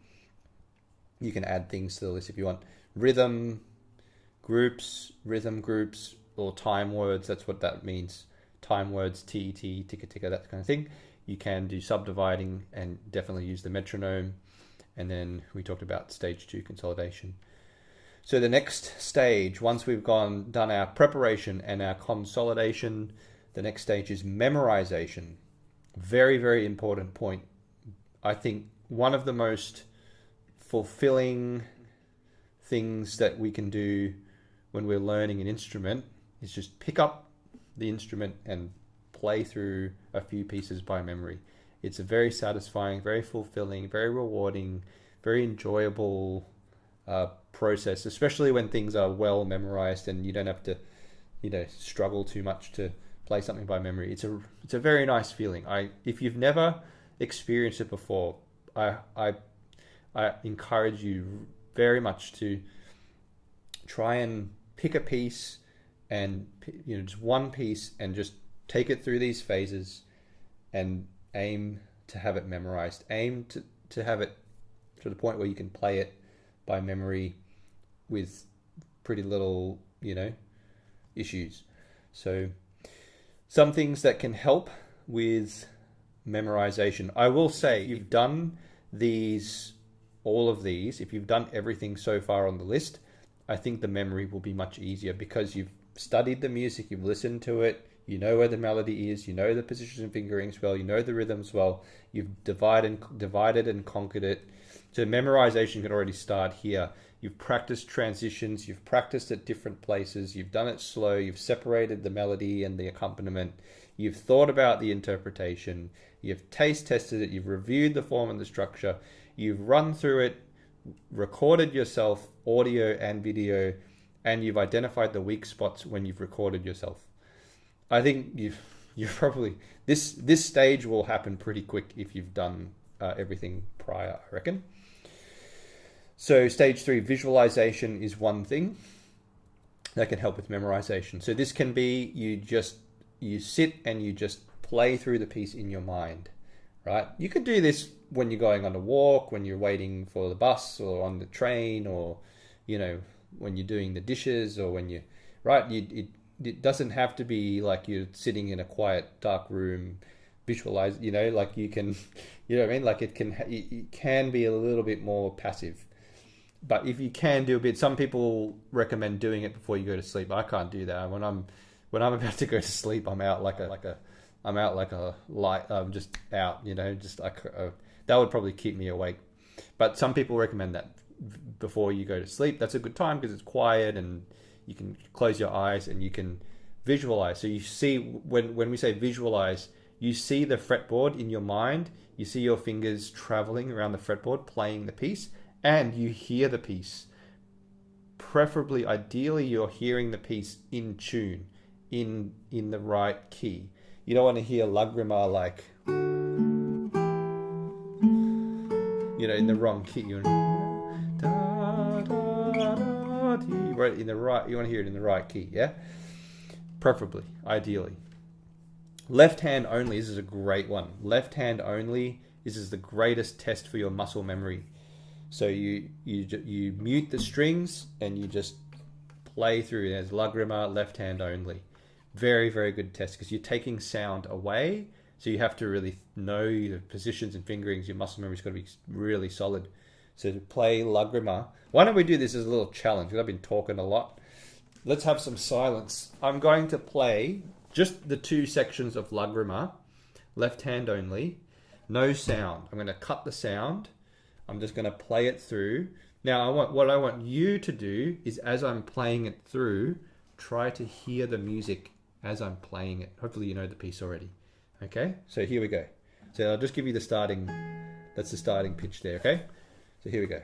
You can add things to the list if you want. Rhythm groups, or time words. That's what that means. Time words, TET, ticka ticka, that kind of thing. You can do subdividing and definitely use the metronome. And then we talked about stage 2, consolidation. So the next stage, once we've done our preparation and our consolidation, the next stage is memorization. Very, very important point. I think one of the most fulfilling things that we can do when we're learning an instrument is just pick up the instrument and play through a few pieces by memory. It's a very satisfying, very fulfilling, very rewarding, very enjoyable process, especially when things are well memorized and you don't have to, you know, struggle too much to play something by memory. It's a very nice feeling. If you've never experienced it before, I encourage you very much to try and pick a piece, and, you know, just one piece, and just take it through these phases and aim to have it memorized. Aim to have it to the point where you can play it by memory with pretty little, you know, issues. So some things that can help with memorization. I will say, if you've done all of these, if you've done everything so far on the list, I think the memory will be much easier, because you've studied the music, you've listened to it, you know where the melody is, you know the positions and fingerings well, you know the rhythms well, you've divided and conquered it. So memorization can already start here. You've practiced transitions, you've practiced at different places, you've done it slow, you've separated the melody and the accompaniment, you've thought about the interpretation, you've taste tested it, you've reviewed the form and the structure, you've run through it, recorded yourself, audio and video, and you've identified the weak spots when you've recorded yourself. I think you've probably, this stage will happen pretty quick if you've done everything prior, I reckon. So stage 3, visualization, is one thing that can help with memorization. So this can be, you sit and you just play through the piece in your mind, right? You could do this when you're going on a walk, when you're waiting for the bus or on the train, or, you know, when you're doing the dishes, or when you, right? It doesn't have to be like you're sitting in a quiet, dark room, visualize, you know, like you can, you know what I mean? Like it can be a little bit more passive. But if you can do a bit, some people recommend doing it before you go to sleep. I can't do that. When I'm about to go to sleep, I'm out like a light. I'm just out, you know, just like that would probably keep me awake. But some people recommend that before you go to sleep. That's a good time because it's quiet and You can close your eyes and you can visualize. So you see, when we say visualize, you see the fretboard in your mind, you see your fingers traveling around the fretboard playing the piece, and you hear the piece. Preferably, ideally, you're hearing the piece in tune, in the right key. You don't want to hear lagrima like, in the wrong key. You want in the right. You want to hear it in the right key, yeah. Preferably, ideally. Left hand only. This is a great one. Left hand only. This is the greatest test for your muscle memory. So you mute the strings and you just play through. There's lagrima, left hand only. Very, very good test because you're taking sound away. So you have to really know the positions and fingerings. Your muscle memory's got to be really solid. So to play lagrima, why don't we do this as a little challenge? Because I've been talking a lot. Let's have some silence. I'm going to play just the 2 sections of lagrima, left hand only, no sound. I'm going to cut the sound. I'm just going to play it through. Now, what I want you to do is, as I'm playing it through, try to hear the music as I'm playing it. Hopefully you know the piece already. Okay, so here we go. So I'll just give you the starting, that's the starting pitch there, okay? So here we go.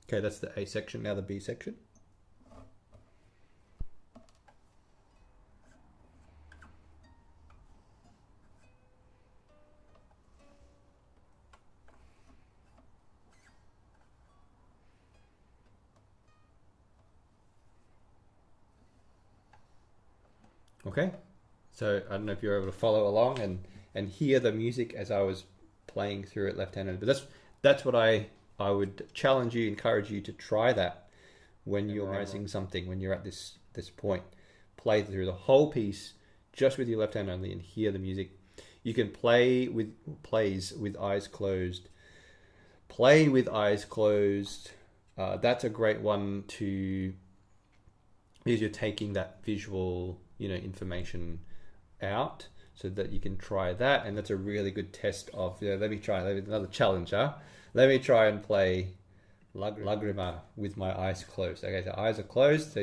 Okay, that's the A section, now the B section. Okay, so I don't know if you're able to follow along and hear the music as I was playing through it left-handed, but that's what I would challenge you, encourage you to try that when you're memorizing something, when you're at this point. Play through the whole piece just with your left hand only and hear the music. You can play with plays with eyes closed. Play with eyes closed. That's a great one to, because you're taking that visual information out, so that you can try that, and that's a really good test of let me try another challenge. Let me try and play lagrima with my eyes closed. Okay, so eyes are closed, so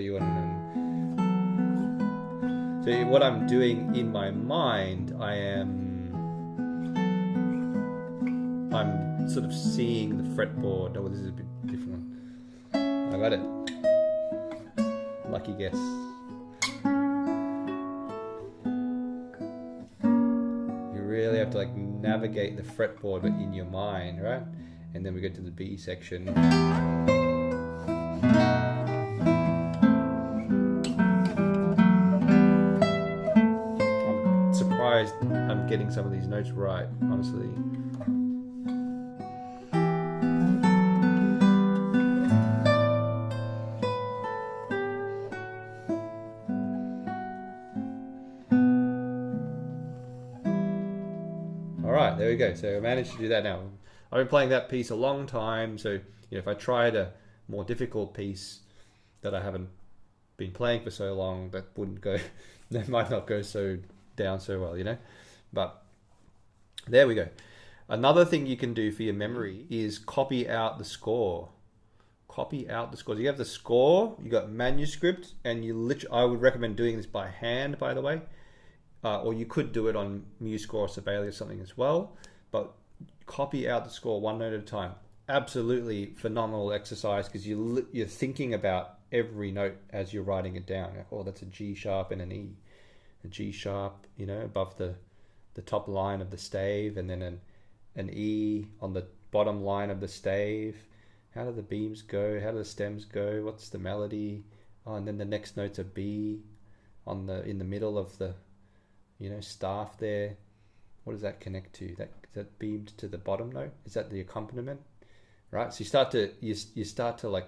what I'm doing in my mind, I'm sort of seeing the fretboard. Oh, this is a bit different one. I got it. Lucky guess. Really have to navigate the fretboard, but in your mind, right? And then we go to the B section. I'm surprised I'm getting some of these notes right, honestly. Alright, there we go. So I managed to do that now. I've been playing that piece a long time, so if I tried a more difficult piece that I haven't been playing for so long, that might not go down so well, But there we go. Another thing you can do for your memory is copy out the score. Copy out the score. So you have the score, you got manuscript, and I would recommend doing this by hand, by the way. Or you could do it on MuseScore or Sibelius or something as well, but copy out the score one note at a time. Absolutely phenomenal exercise, because you're thinking about every note as you're writing it down. Oh, that's a G sharp and an E. A G sharp, above the top line of the stave, and then an E on the bottom line of the stave. How do the beams go? How do the stems go? What's the melody? Oh, and then the next note's a B in the middle of the staff there. What does that connect to? Is that beamed to the bottom note? Is that the accompaniment? Right? So you start to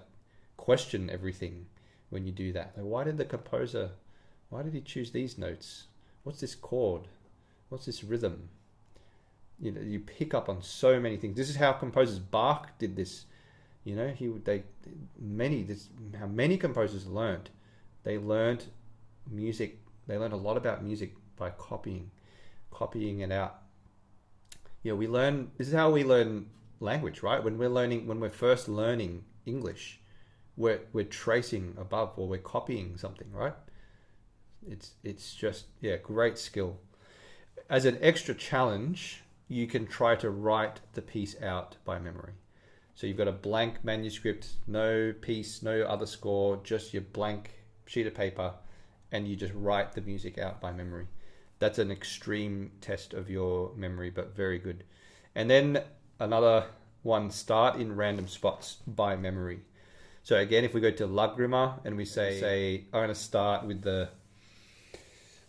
question everything when you do that. Why did he choose these notes? What's this chord? What's this rhythm? You pick up on so many things. This is how composers, Bach did this. You know, how many composers learned. They learned music. They learned a lot about music by copying it out. You know, this is how we learn language, right? When we're first learning English, we're tracing above, or we're copying something, right? It's just, yeah, great skill. As an extra challenge, you can try to write the piece out by memory. So you've got a blank manuscript, no piece, no other score, just your blank sheet of paper, and you just write the music out by memory. That's an extreme test of your memory, but very good. And then another one, start in random spots by memory. So again, if we go to Lagrima and we say I'm going to start with the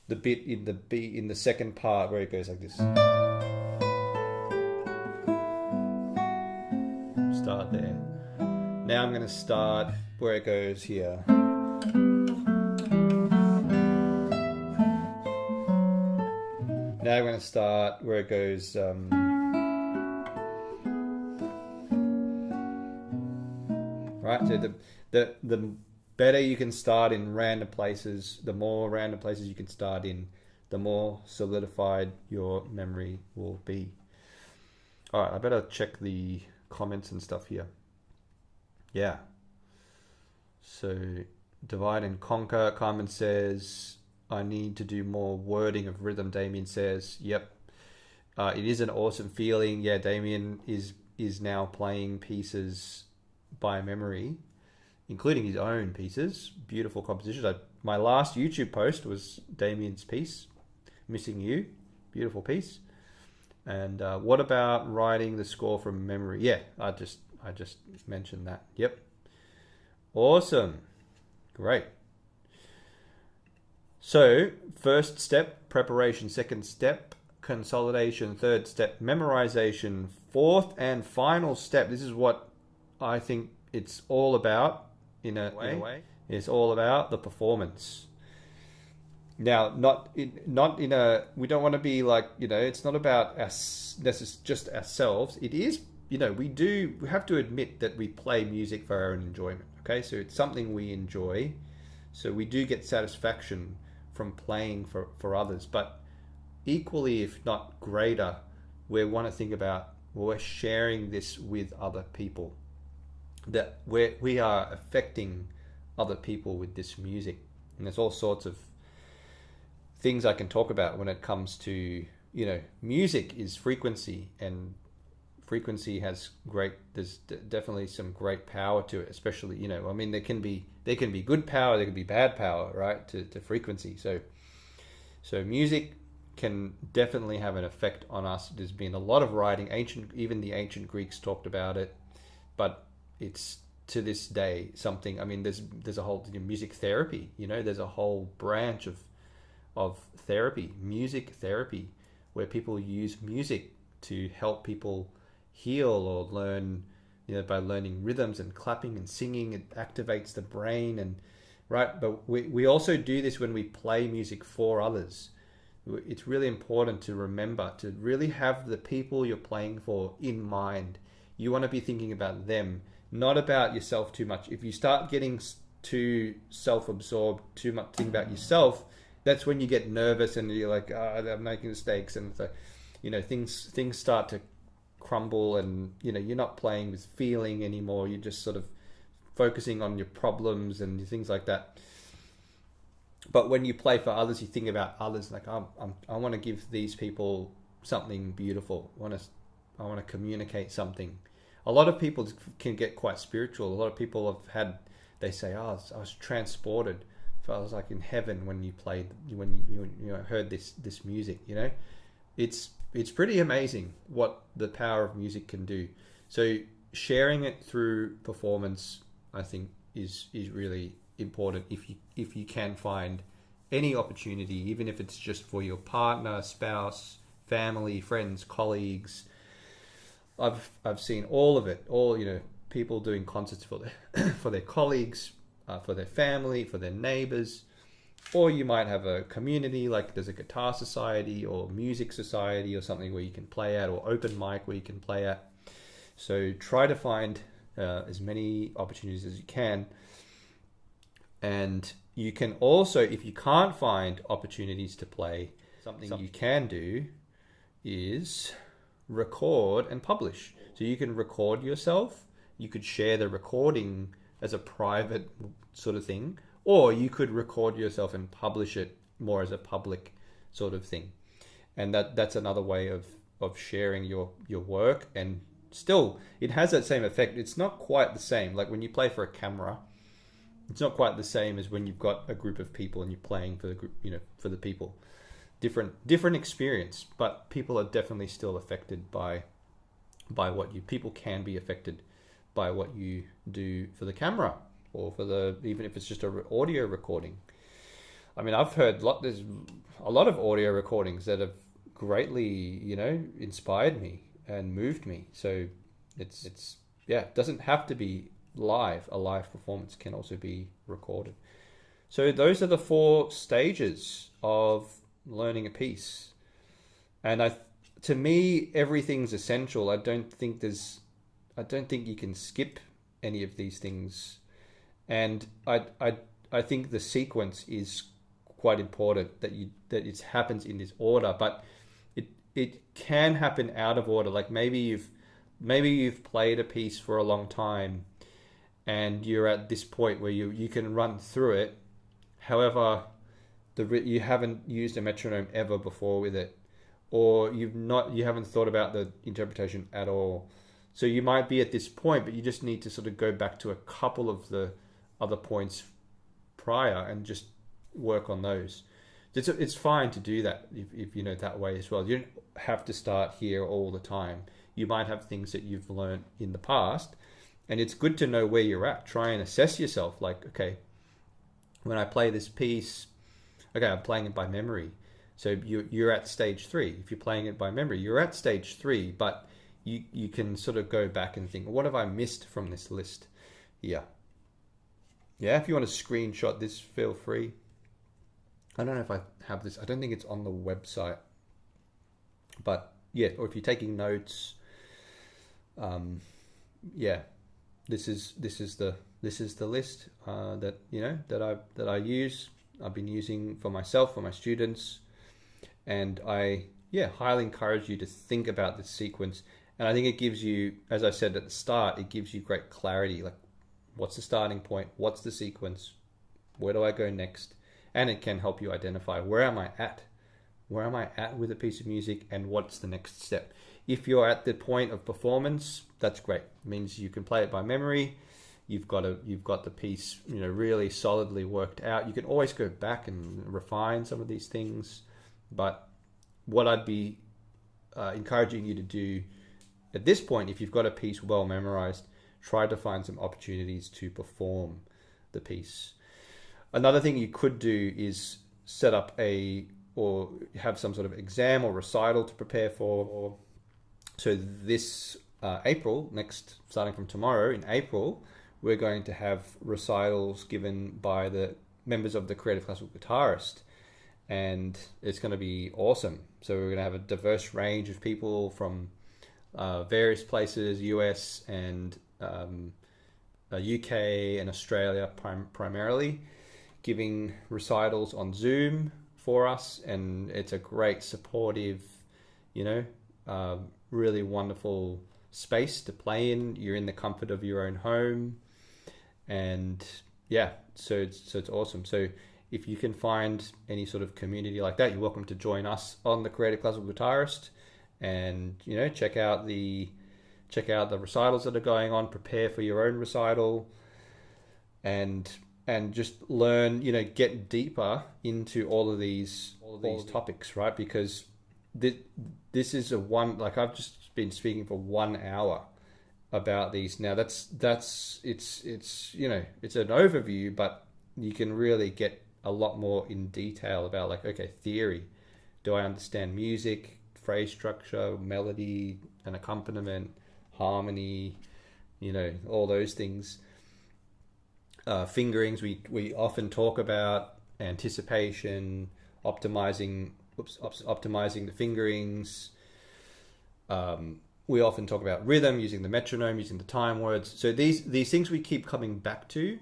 bit in the second part where it goes like this. Start there. Now I'm going to start where it goes here. Now I'm going to start where it goes. Right. So the better you can start in random places, the more random places you can start in, the more solidified your memory will be. All right. I better check the comments and stuff here. Yeah. So divide and conquer. Carmen says, I need to do more wording of rhythm. Damien says, yep. It is an awesome feeling. Yeah, Damien is now playing pieces by memory, including his own pieces. Beautiful compositions. My last YouTube post was Damien's piece, Missing You. Beautiful piece. And what about writing the score from memory? Yeah, I just mentioned that. Yep. Awesome. Great. So, first step, preparation. Second step, consolidation. Third step, memorization. Fourth and final step, this is what I think it's all about in a way. It's all about the performance. Now, we don't want to be like, it's not about us, just ourselves. It is, we have to admit that we play music for our own enjoyment. Okay, so it's something we enjoy. So we do get satisfaction from playing for others, but equally, if not greater, we want to think about, we're sharing this with other people, that we are affecting other people with this music. And there's all sorts of things I can talk about when it comes to, music is frequency, and frequency has there's definitely some great power to it, especially, there can be good power, there can be bad power, right, to frequency. So music can definitely have an effect on us. There's been a lot of writing, even the ancient Greeks talked about it, but it's to this day something, there's a whole music therapy, there's a whole branch of therapy, music therapy, where people use music to help people heal or learn, by learning rhythms and clapping and singing. It activates the brain, and right. But we also do this when we play music for others. It's really important to remember to really have the people you're playing for in mind. You want to be thinking about them, not about yourself too much. If you start getting too self-absorbed, too much thinking about yourself, that's when you get nervous and you're like, I'm making mistakes, and so, things start to crumble, and you're not playing with feeling anymore. You're just sort of focusing on your problems and things like that. But when you play for others, you think about others, like I want to give these people something beautiful. I want to communicate something. A lot of people can get quite spiritual. A lot of people they say, I was transported. I was like in heaven when you heard this music. It's pretty amazing what the power of music can do. So sharing it through performance, I think, is really important. If you can find any opportunity, even if it's just for your partner, spouse, family, friends, colleagues. I've seen all of it. People doing concerts for their colleagues, for their family, for their neighbors. Or you might have a community, like there's a guitar society or music society or something where you can play at, or open mic where you can play at. So try to find as many opportunities as you can. And you can also, if you can't find opportunities to play, something you can do is record and publish. So you can record yourself. You could share the recording as a private sort of thing, or you could record yourself and publish it more as a public sort of thing. And that's another way of sharing your work. And still, it has that same effect. It's not quite the same. Like when you play for a camera, it's not quite the same as when you've got a group of people and you're playing for the group, for the people. Different experience, but people are definitely still affected by what people can be affected by what you do for the camera, or for even if it's just a audio recording. I mean, I've heard there's a lot of audio recordings that have greatly, inspired me and moved me. So it doesn't have to be live. A live performance can also be recorded. So those are the 4 stages of learning a piece. And to me, everything's essential. I don't think you can skip any of these things. And I think the sequence is quite important, that it happens in this order, but it can happen out of order. Like maybe you've played a piece for a long time and you're at this point where you can run through it. However, you haven't used a metronome ever before with it, or you haven't thought about the interpretation at all. So you might be at this point, but you just need to sort of go back to a couple of the other points prior and just work on those. It's fine to do that if you know that way as well. You don't have to start here all the time. You might have things that you've learned in the past, and it's good to know where you're at. Try and assess yourself. Like, okay, when I play this piece, okay, I'm playing it by memory. So you're at stage 3. If you're playing it by memory, you're at stage 3, but you can sort of go back and think, what have I missed from this list? Yeah, if you want to screenshot this, feel free. I don't know if I have this. I don't think it's on the website. But yeah, or if you're taking notes, this is the list that I use. I've been using for myself, for my students, and I highly encourage you to think about this sequence. And I think it gives you, as I said at the start, it gives you great clarity. Like, what's the starting point? What's the sequence? Where do I go next? And it can help you identify, where am I at? Where am I at with a piece of music, and what's the next step? If you're at the point of performance, that's great. It means you can play it by memory. You've got the piece, really solidly worked out. You can always go back and refine some of these things. But what I'd be encouraging you to do at this point, if you've got a piece well memorized, try to find some opportunities to perform the piece. Another thing you could do is set up or have some sort of exam or recital to prepare for. So this April, starting from tomorrow in April, we're going to have recitals given by the members of the Creative Classical Guitarist, and it's going to be awesome. So we're going to have a diverse range of people from various places, US and UK and Australia primarily, giving recitals on Zoom for us. And it's a great supportive, really wonderful space to play in. You're in the comfort of your own home, and so it's awesome. So if you can find any sort of community like that, you're welcome to join us on the Creative Classical Guitarist, and check out the recitals that are going on. Prepare for your own recital, and just learn, get deeper into all of these topics, right? Because this is I've just been speaking for 1 hour about these. Now it's an overview, but you can really get a lot more in detail about theory. Do I understand music, phrase structure, melody, and accompaniment, harmony, all those things. Fingerings, we often talk about anticipation, optimizing the fingerings, we often talk about rhythm, using the metronome, using the time words. So these things we keep coming back to,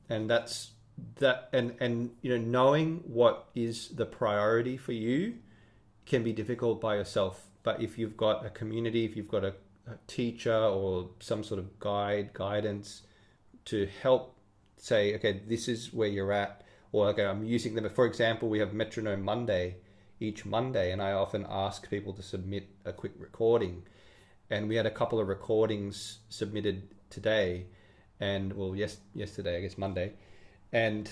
and that's that. And knowing what is the priority for you can be difficult by yourself. But if you've got a community, if you've got a teacher or some sort of guidance to help say, okay, this is where you're at, or okay, I'm using them. For example, we have Metronome Monday each Monday, and I often ask people to submit a quick recording. And we had a couple of recordings submitted today, and yesterday, I guess Monday, and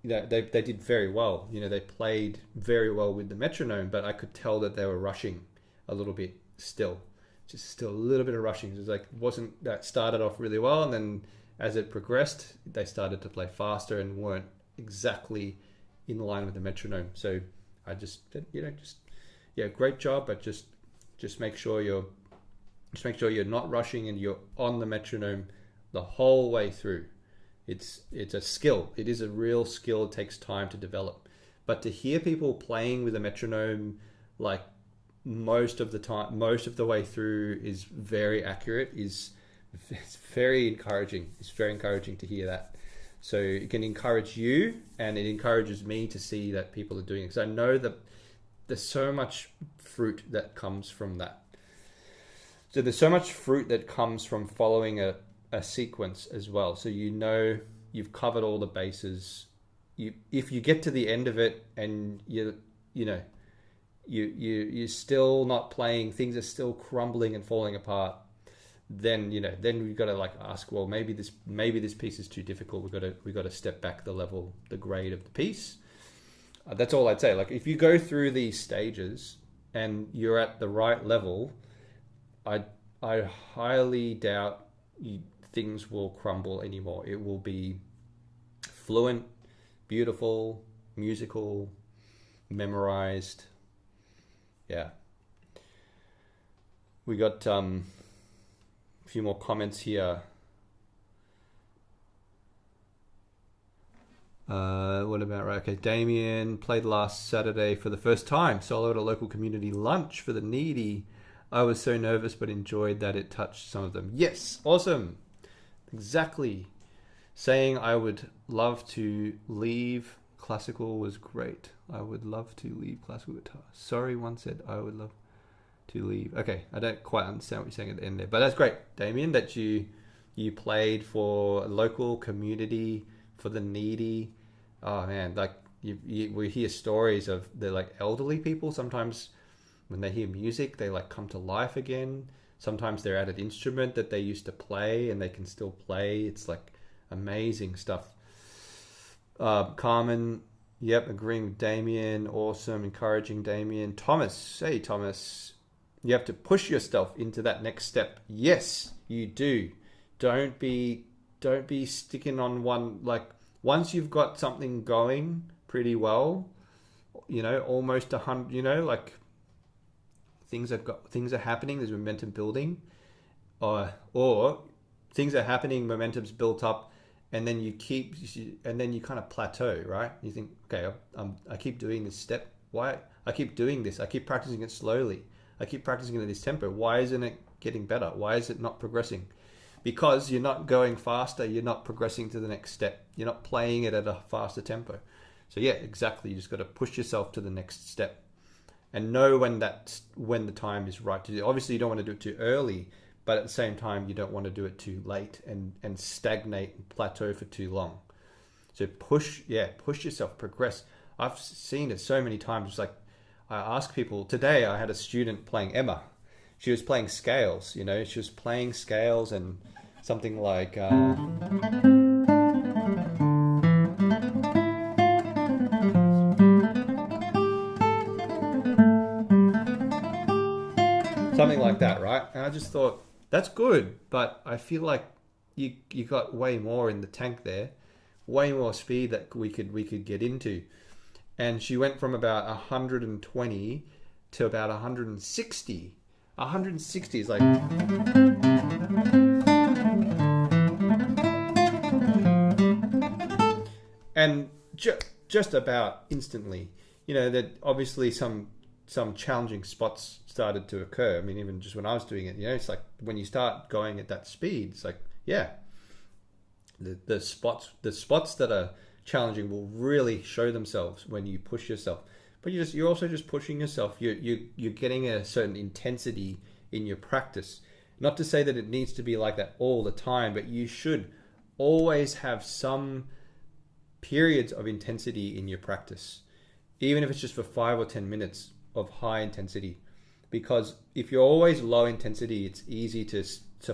they did very well. They played very well with the metronome, but I could tell that they were rushing a little bit still, just still a little bit of rushing. It was like wasn't that started off really well, and then as it progressed, they started to play faster and weren't exactly in line with the metronome. So I just said, great job, but just make sure you're not rushing and you're on the metronome the whole way through. It's a skill. It is a real skill. It takes time to develop. But to hear people playing with a metronome like most of the time, most of the way through is very accurate, it's very encouraging. It's very encouraging to hear that. So it can encourage you, and it encourages me to see that people are doing it. Because I know that there's so much fruit that comes from that. So there's so much fruit that comes from following a sequence as well. So you've covered all the bases. If you get to the end of it and you're still not playing, things are still crumbling and falling apart, then we've got to ask, well, maybe this piece is too difficult. We've got to step back the grade of the piece. That's all I'd say. If you go through these stages and you're at the right level, I highly doubt things will crumble anymore. It will be fluent, beautiful, musical, memorized. Yeah. We got a few more comments here. What about, right? Okay, Damien played last Saturday for the first time, solo at a local community lunch for the needy. I was so nervous, but enjoyed that it touched some of them. Yes, awesome. Exactly. Saying I would love to leave classical was great. I would love to leave classical guitar. Sorry, one said I would love to leave. Okay, I don't quite understand what you're saying at the end there, but that's great, Damien, that you played for a local community for the needy. Oh man, we hear stories of the elderly people. Sometimes when they hear music, they come to life again. Sometimes they're at an instrument that they used to play and they can still play. It's amazing stuff. Carmen, yep, agreeing with Damien. Awesome, encouraging Damien. Thomas, hey Thomas, you have to push yourself into that next step. Yes, you do. Don't be sticking on one. Once you've got something going pretty well, almost 100, things are happening, there's momentum building, or things are happening, momentum's built up, and then you kind of plateau, right? You think, okay, I keep doing this step. Why? I keep doing this. I keep practicing it slowly. I keep practicing it at this tempo. Why isn't it getting better? Why is it not progressing? Because you're not going faster. You're not progressing to the next step. You're not playing it at a faster tempo. So yeah, exactly. You just got to push yourself to the next step. And know when the time is right to do it. Obviously, you don't want to do it too early, but at the same time, you don't want to do it too late and stagnate and plateau for too long. So push yourself, progress. I've seen it so many times. It's I ask people. Today, I had a student playing Emma. She was playing scales. She was playing scales and something like. Something like that, right? And I just thought, that's good, but I feel like you got way more in the tank there, way more speed that we could get into. And she went from about 120 to about 160. 160 is and just about instantly. That obviously some some challenging spots started to occur. I mean, even just when I was doing it, you know, it's like when you start going at that speed, it's like, yeah, the spots that are challenging will really show themselves when you push yourself. But you're also just pushing yourself. You're getting a certain intensity in your practice. Not to say that it needs to be like that all the time, but you should always have some periods of intensity in your practice, even if it's just for 5 or 10 minutes of high intensity. Because if you're always low intensity, it's easy to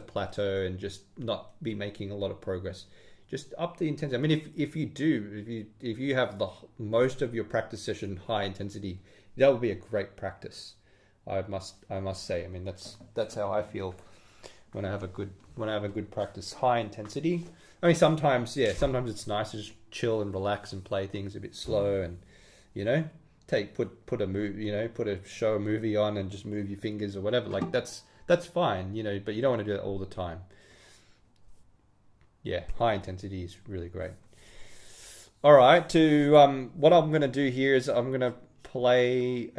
plateau and just not be making a lot of progress. Just up the intensity. I mean, if you have the most of your practice session high intensity, that would be a great practice. I must say. I mean, that's how I feel when I have a good practice, high intensity. I mean, sometimes it's nice to just chill and relax and play things a bit slow, and you know, put a show a movie on and just move your fingers or whatever. Like that's fine, you know, but you don't want to do it all the time. Yeah, high intensity is really great. All right, what I'm going to do here is I'm going to play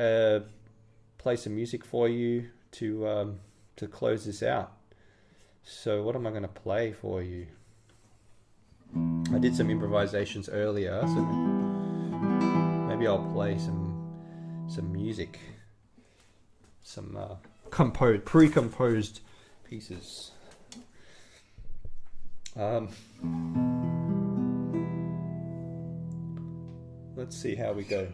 some music for you to close this out. So what am I going to play for you? I did some improvisations earlier, so maybe I'll play some music, some pre-composed pieces. Let's see how we go.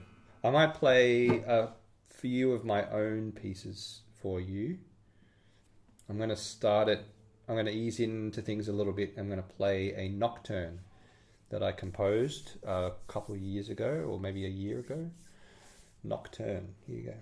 I might play a few of my own pieces for you. I'm going to start it. I'm going to ease into things a little bit. I'm going to play a nocturne that I composed a couple of years ago, or maybe a year ago. Nocturne. Here you go.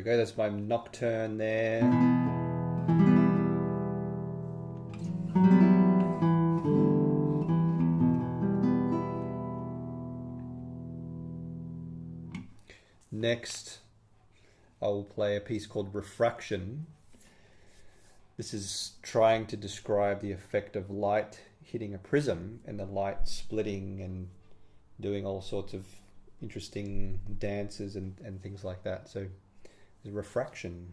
go, that's my nocturne there. Next, I will play a piece called Refraction. This is trying to describe the effect of light hitting a prism and the light splitting and doing all sorts of interesting dances and things like that. So, there's Refraction.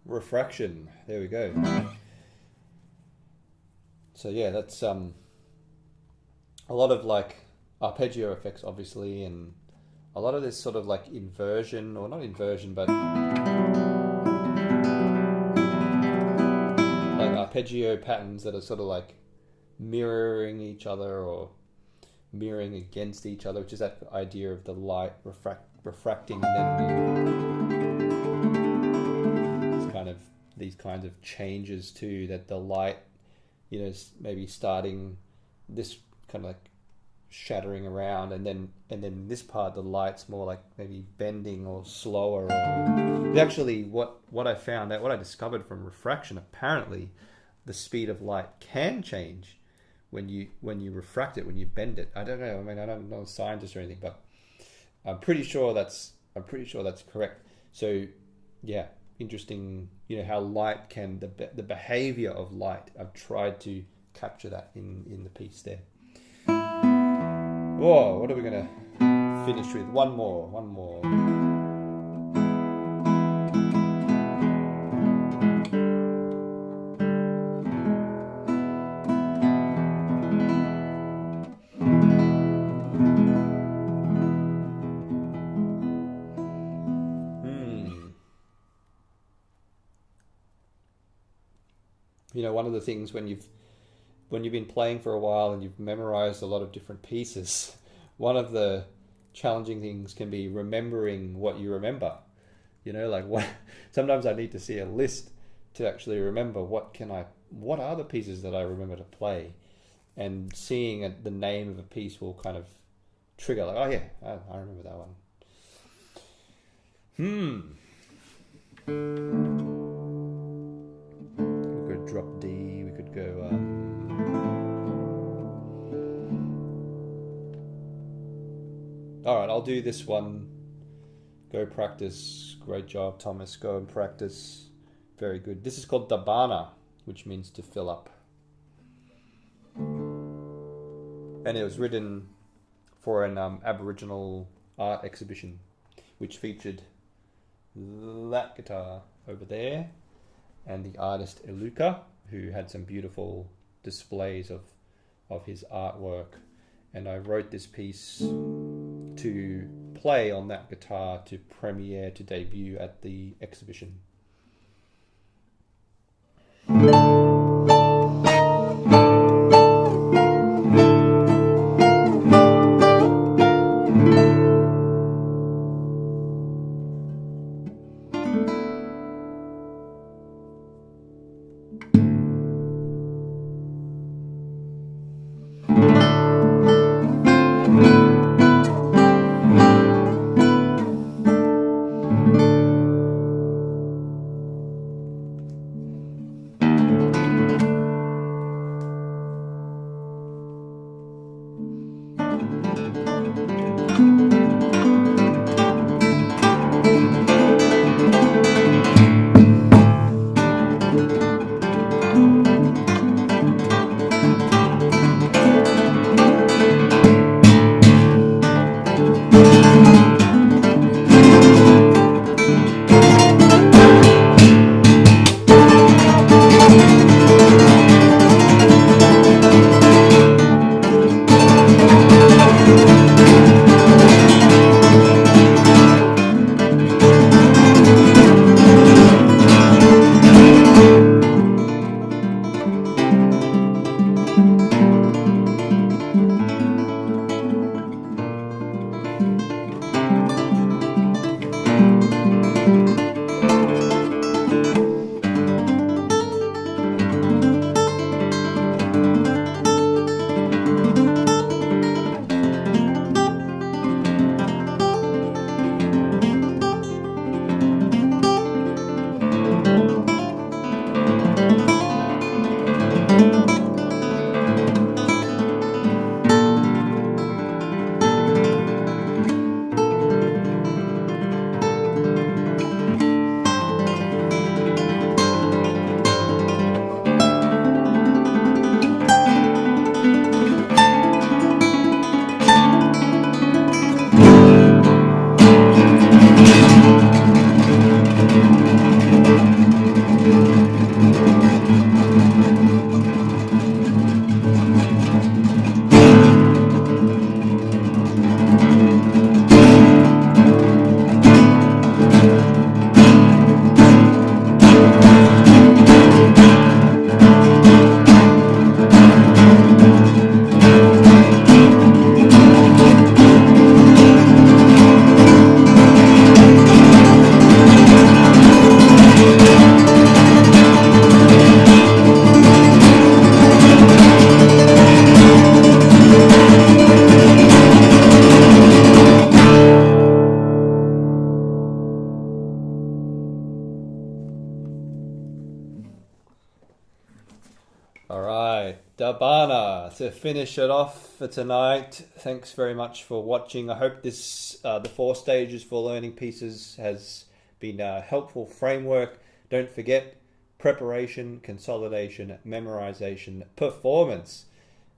Refraction. There we go. So yeah, that's a lot of like arpeggio effects, obviously, and a lot of this sort of like inversion, or not inversion, but like arpeggio patterns that are sort of like mirroring each other or mirroring against each other, which is that idea of the light refracting, and then these kinds of changes too, that the light, you know, maybe starting this kind of like shattering around, and then this part the light's more like maybe bending or slower. Or actually, what I found out, what I discovered from refraction, apparently the speed of light can change when you refract it, when you bend it. I don't know. I mean, I'm not a scientist or anything, but I'm pretty sure that's correct. So yeah, interesting. You know how light can, the behavior of light. I've tried to capture that in the piece there. Whoa, what are we gonna finish with? One more. You know, one of the things when you've been playing for a while and you've memorized a lot of different pieces, one of the challenging things can be remembering what you remember. You know, like sometimes I need to see a list to actually remember what are the pieces that I remember to play, and seeing the name of a piece will kind of trigger, like, oh yeah, I remember that one. We could drop D, we could go all right, I'll do this one. Go practice. Great job, Thomas. Go and practice. Very good. This is called Dabana, which means to fill up. And it was written for an Aboriginal art exhibition, which featured that guitar over there and the artist Iluka, who had some beautiful displays of his artwork. And I wrote this piece to play on that guitar to premiere, to debut at the exhibition. Cabana to finish it off for tonight. Thanks very much for watching. I hope this the 4 stages for learning pieces has been a helpful framework. Don't forget preparation, consolidation, memorization, performance.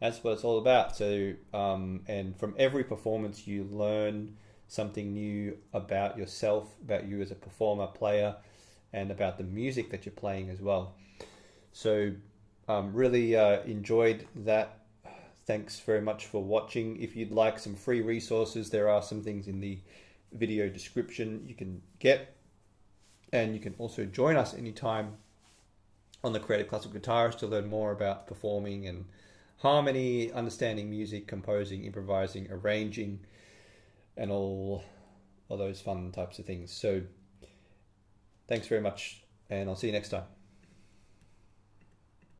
That's what it's all about. So and from every performance you learn something new about yourself, about you as a performer, player, and about the music that you're playing as well. So really enjoyed that. Thanks very much for watching. If you'd like some free resources, there are some things in the video description you can get, and you can also join us anytime on the Creative Classical Guitarist to learn more about performing and harmony, understanding music, composing, improvising, arranging, and all those fun types of things. So thanks very much, and I'll see you next time.